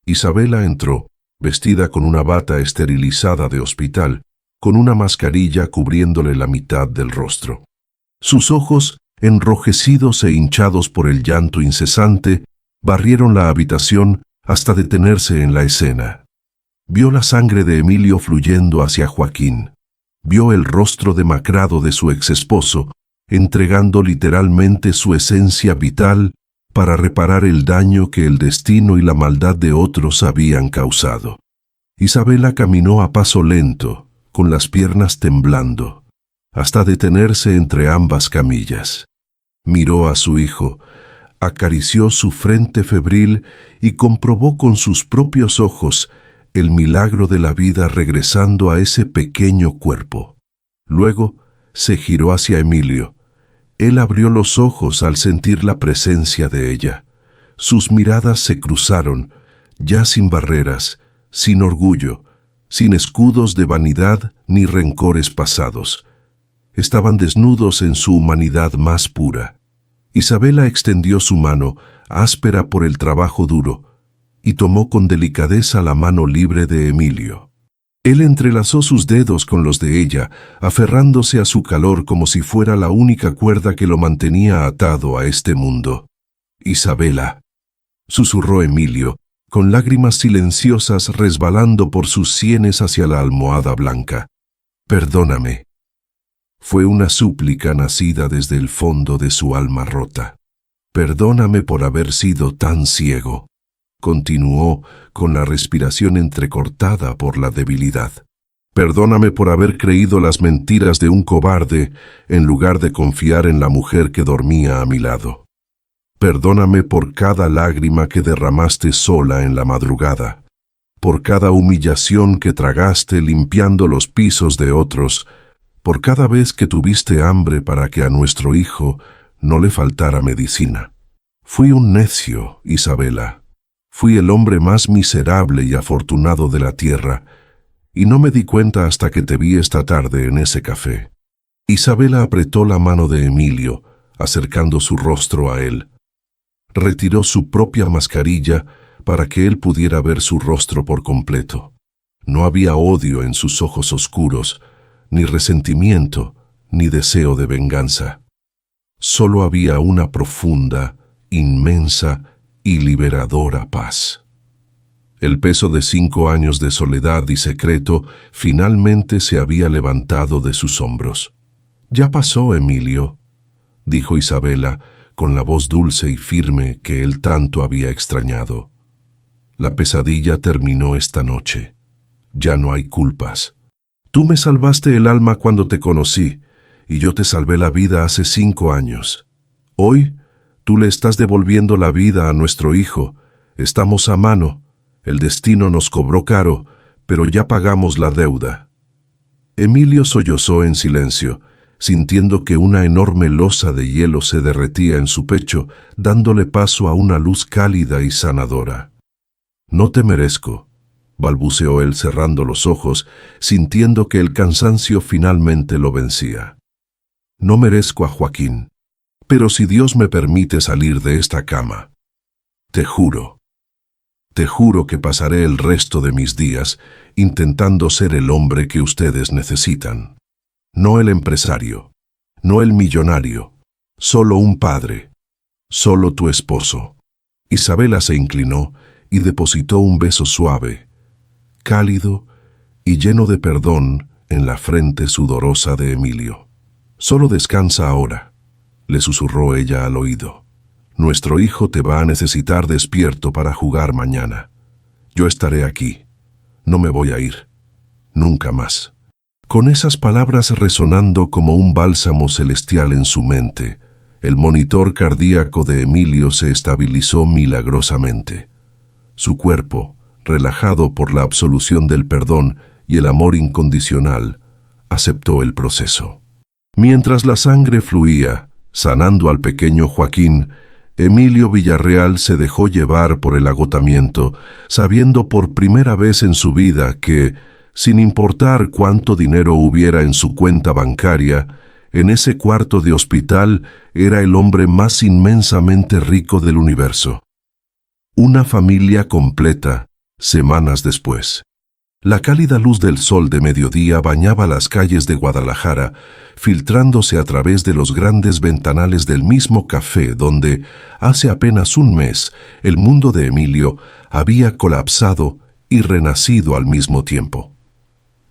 Isabela entró, vestida con una bata esterilizada de hospital, con una mascarilla cubriéndole la mitad del rostro. Sus ojos, enrojecidos e hinchados por el llanto incesante, barrieron la habitación hasta detenerse en la escena. Vio la sangre de Emilio fluyendo hacia Joaquín. Vio el rostro demacrado de su exesposo, entregando literalmente su esencia vital para reparar el daño que el destino y la maldad de otros habían causado. Isabela caminó a paso lento, con las piernas temblando, hasta detenerse entre ambas camillas. Miró a su hijo, acarició su frente febril y comprobó con sus propios ojos el milagro de la vida regresando a ese pequeño cuerpo. Luego se giró hacia Emilio, Él abrió los ojos al sentir la presencia de ella. Sus miradas se cruzaron, ya sin barreras, sin orgullo, sin escudos de vanidad ni rencores pasados. Estaban desnudos en su humanidad más pura. Isabela extendió su mano, áspera por el trabajo duro, y tomó con delicadeza la mano libre de Emilio. Él entrelazó sus dedos con los de ella, aferrándose a su calor como si fuera la única cuerda que lo mantenía atado a este mundo. «Isabela», susurró Emilio, con lágrimas silenciosas resbalando por sus sienes hacia la almohada blanca. «Perdóname». Fue una súplica nacida desde el fondo de su alma rota. «Perdóname por haber sido tan ciego», continuó con la respiración entrecortada por la debilidad. «Perdóname por haber creído las mentiras de un cobarde en lugar de confiar en la mujer que dormía a mi lado. Perdóname por cada lágrima que derramaste sola en la madrugada, por cada humillación que tragaste limpiando los pisos de otros, por cada vez que tuviste hambre para que a nuestro hijo no le faltara medicina. Fui un necio, Isabela. Fui el hombre más miserable y afortunado de la tierra, y no me di cuenta hasta que te vi esta tarde en ese café». Isabela apretó la mano de Emilio, acercando su rostro a él. Retiró su propia mascarilla para que él pudiera ver su rostro por completo. No había odio en sus ojos oscuros, ni resentimiento, ni deseo de venganza. Solo había una profunda, inmensa y liberadora paz. El peso de 5 años de soledad y secreto finalmente se había levantado de sus hombros. «Ya pasó, Emilio», dijo Isabela, con la voz dulce y firme que él tanto había extrañado. «La pesadilla terminó esta noche. Ya no hay culpas. Tú me salvaste el alma cuando te conocí, y yo te salvé la vida hace 5 años. Hoy, tú le estás devolviendo la vida a nuestro hijo. Estamos a mano. El destino nos cobró caro, pero ya pagamos la deuda». Emilio sollozó en silencio, sintiendo que una enorme losa de hielo se derretía en su pecho, dándole paso a una luz cálida y sanadora. «No te merezco», balbuceó él cerrando los ojos, sintiendo que el cansancio finalmente lo vencía. «No merezco a Joaquín, pero si Dios me permite salir de esta cama, te juro que pasaré el resto de mis días intentando ser el hombre que ustedes necesitan. No el empresario, no el millonario, solo un padre, solo tu esposo». Isabela se inclinó y depositó un beso suave, cálido y lleno de perdón en la frente sudorosa de Emilio. «Solo descansa ahora», le susurró ella al oído. «Nuestro hijo te va a necesitar despierto para jugar mañana. Yo estaré aquí. No me voy a ir. Nunca más». Con esas palabras resonando como un bálsamo celestial en su mente, el monitor cardíaco de Emilio se estabilizó milagrosamente. Su cuerpo, relajado por la absolución del perdón y el amor incondicional, aceptó el proceso. Mientras la sangre fluía, sanando al pequeño Joaquín, Emilio Villarreal se dejó llevar por el agotamiento, sabiendo por primera vez en su vida que, sin importar cuánto dinero hubiera en su cuenta bancaria, en ese cuarto de hospital era el hombre más inmensamente rico del universo. Una familia completa, semanas después. La cálida luz del sol de mediodía bañaba las calles de Guadalajara, filtrándose a través de los grandes ventanales del mismo café donde, hace apenas un mes, el mundo de Emilio había colapsado y renacido al mismo tiempo.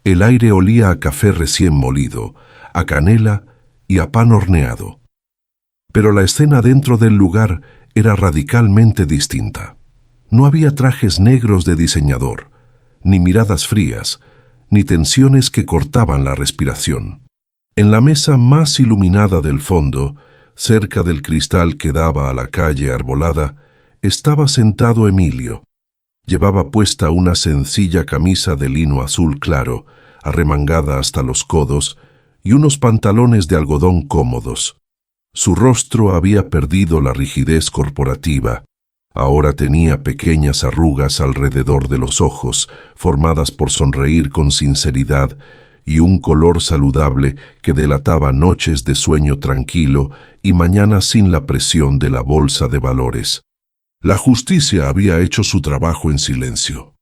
El aire olía a café recién molido, a canela y a pan horneado. Pero la escena dentro del lugar era radicalmente distinta. No había trajes negros de diseñador, ni miradas frías, ni tensiones que cortaban la respiración. En la mesa más iluminada del fondo, cerca del cristal que daba a la calle arbolada, estaba sentado Emilio. Llevaba puesta una sencilla camisa de lino azul claro, arremangada hasta los codos, y unos pantalones de algodón cómodos. Su rostro había perdido la rigidez corporativa. Ahora tenía pequeñas arrugas alrededor de los ojos, formadas por sonreír con sinceridad, y un color saludable que delataba noches de sueño tranquilo y mañanas sin la presión de la bolsa de valores. La justicia había hecho su trabajo en silencio.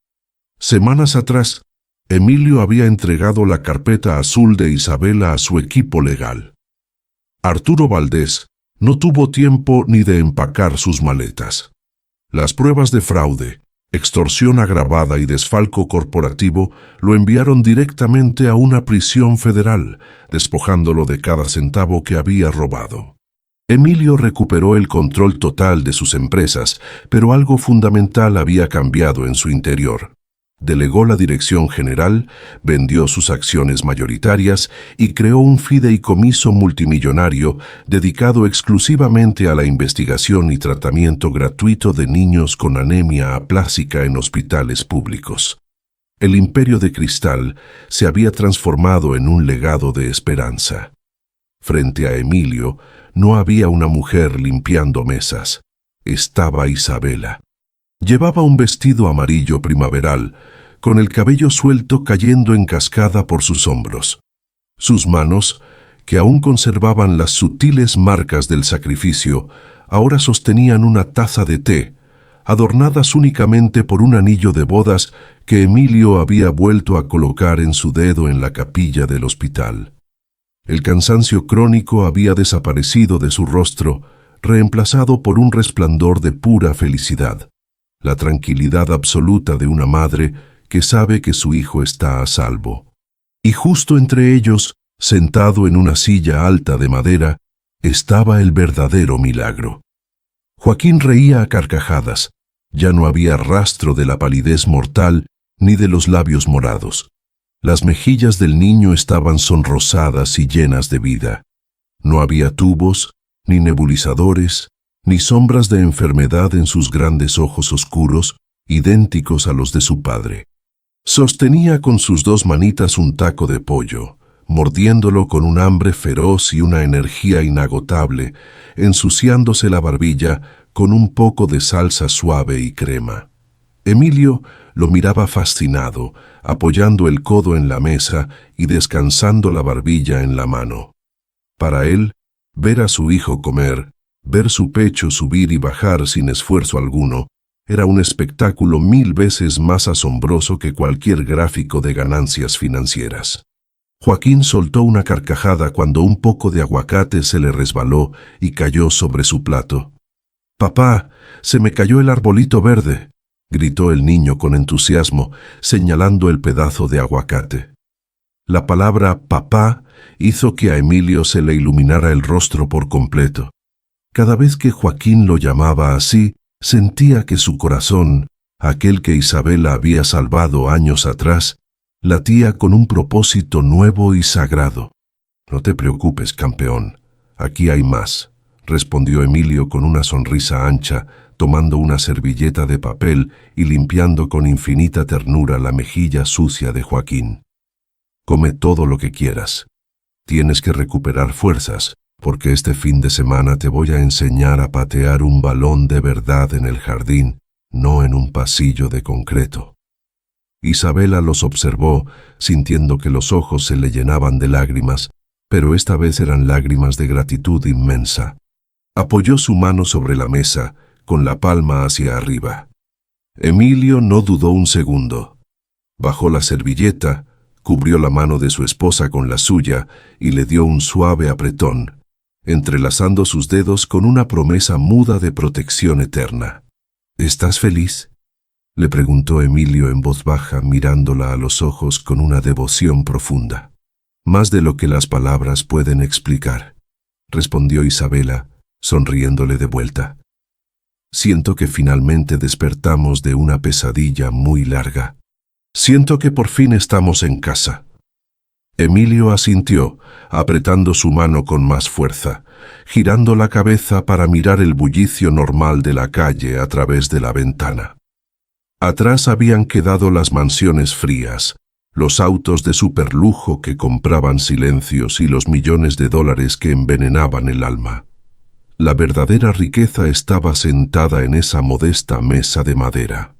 Semanas atrás, Emilio había entregado la carpeta azul de Isabela a su equipo legal. Arturo Valdés no tuvo tiempo ni de empacar sus maletas. Las pruebas de fraude, extorsión agravada y desfalco corporativo lo enviaron directamente a una prisión federal, despojándolo de cada centavo que había robado. Emilio recuperó el control total de sus empresas, pero algo fundamental había cambiado en su interior. Delegó la dirección general, vendió sus acciones mayoritarias y creó un fideicomiso multimillonario dedicado exclusivamente a la investigación y tratamiento gratuito de niños con anemia aplásica en hospitales públicos. El imperio de cristal se había transformado en un legado de esperanza. Frente a Emilio no había una mujer limpiando mesas. Estaba Isabela. Llevaba un vestido amarillo primaveral, con el cabello suelto cayendo en cascada por sus hombros. Sus manos, que aún conservaban las sutiles marcas del sacrificio, ahora sostenían una taza de té, adornadas únicamente por un anillo de bodas que Emilio había vuelto a colocar en su dedo en la capilla del hospital. El cansancio crónico había desaparecido de su rostro, reemplazado por un resplandor de pura felicidad, la tranquilidad absoluta de una madre que sabe que su hijo está a salvo. Y justo entre ellos, sentado en una silla alta de madera, estaba el verdadero milagro. Joaquín reía a carcajadas. Ya no había rastro de la palidez mortal ni de los labios morados. Las mejillas del niño estaban sonrosadas y llenas de vida. No había tubos, ni nebulizadores, ni sombras de enfermedad en sus grandes ojos oscuros, idénticos a los de su padre. Sostenía con sus dos manitas un taco de pollo, mordiéndolo con un hambre feroz y una energía inagotable, ensuciándose la barbilla con un poco de salsa suave y crema. Emilio lo miraba fascinado, apoyando el codo en la mesa y descansando la barbilla en la mano. Para él, ver a su hijo comer, ver su pecho subir y bajar sin esfuerzo alguno, era un espectáculo 1000 veces más asombroso que cualquier gráfico de ganancias financieras. Joaquín soltó una carcajada cuando un poco de aguacate se le resbaló y cayó sobre su plato. «Papá, se me cayó el arbolito verde», gritó el niño con entusiasmo, señalando el pedazo de aguacate. La palabra «papá» hizo que a Emilio se le iluminara el rostro por completo. Cada vez que Joaquín lo llamaba así, sentía que su corazón, aquel que Isabela había salvado años atrás, latía con un propósito nuevo y sagrado. «No te preocupes, campeón, aquí hay más», respondió Emilio con una sonrisa ancha, tomando una servilleta de papel y limpiando con infinita ternura la mejilla sucia de Joaquín. «Come todo lo que quieras. Tienes que recuperar fuerzas, porque este fin de semana te voy a enseñar a patear un balón de verdad en el jardín, no en un pasillo de concreto». Isabela los observó, sintiendo que los ojos se le llenaban de lágrimas, pero esta vez eran lágrimas de gratitud inmensa. Apoyó su mano sobre la mesa, con la palma hacia arriba. Emilio no dudó un segundo. Bajó la servilleta, cubrió la mano de su esposa con la suya y le dio un suave apretón, entrelazando sus dedos con una promesa muda de protección eterna. «¿Estás feliz?», le preguntó Emilio en voz baja, mirándola a los ojos con una devoción profunda. «Más de lo que las palabras pueden explicar», respondió Isabela, sonriéndole de vuelta. «Siento que finalmente despertamos de una pesadilla muy larga. Siento que por fin estamos en casa». Emilio asintió, apretando su mano con más fuerza, girando la cabeza para mirar el bullicio normal de la calle a través de la ventana. Atrás habían quedado las mansiones frías, los autos de superlujo que compraban silencios y los millones de dólares que envenenaban el alma. La verdadera riqueza estaba sentada en esa modesta mesa de madera.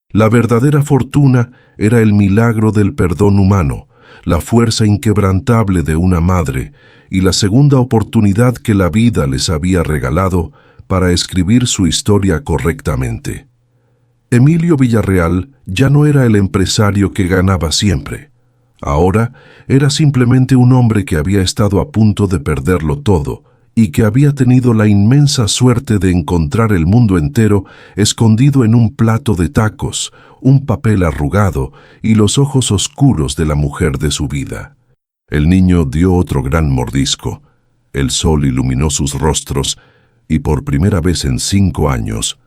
La verdadera fortuna era el milagro del perdón humano, la fuerza inquebrantable de una madre y la segunda oportunidad que la vida les había regalado para escribir su historia correctamente. Emilio Villarreal ya no era el empresario que ganaba siempre. Ahora era simplemente un hombre que había estado a punto de perderlo todo y que había tenido la inmensa suerte de encontrar el mundo entero escondido en un plato de tacos, un papel arrugado y los ojos oscuros de la mujer de su vida. El niño dio otro gran mordisco. El sol iluminó sus rostros y por primera vez en 5 años,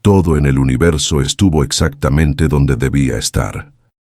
todo en el universo estuvo exactamente donde debía estar.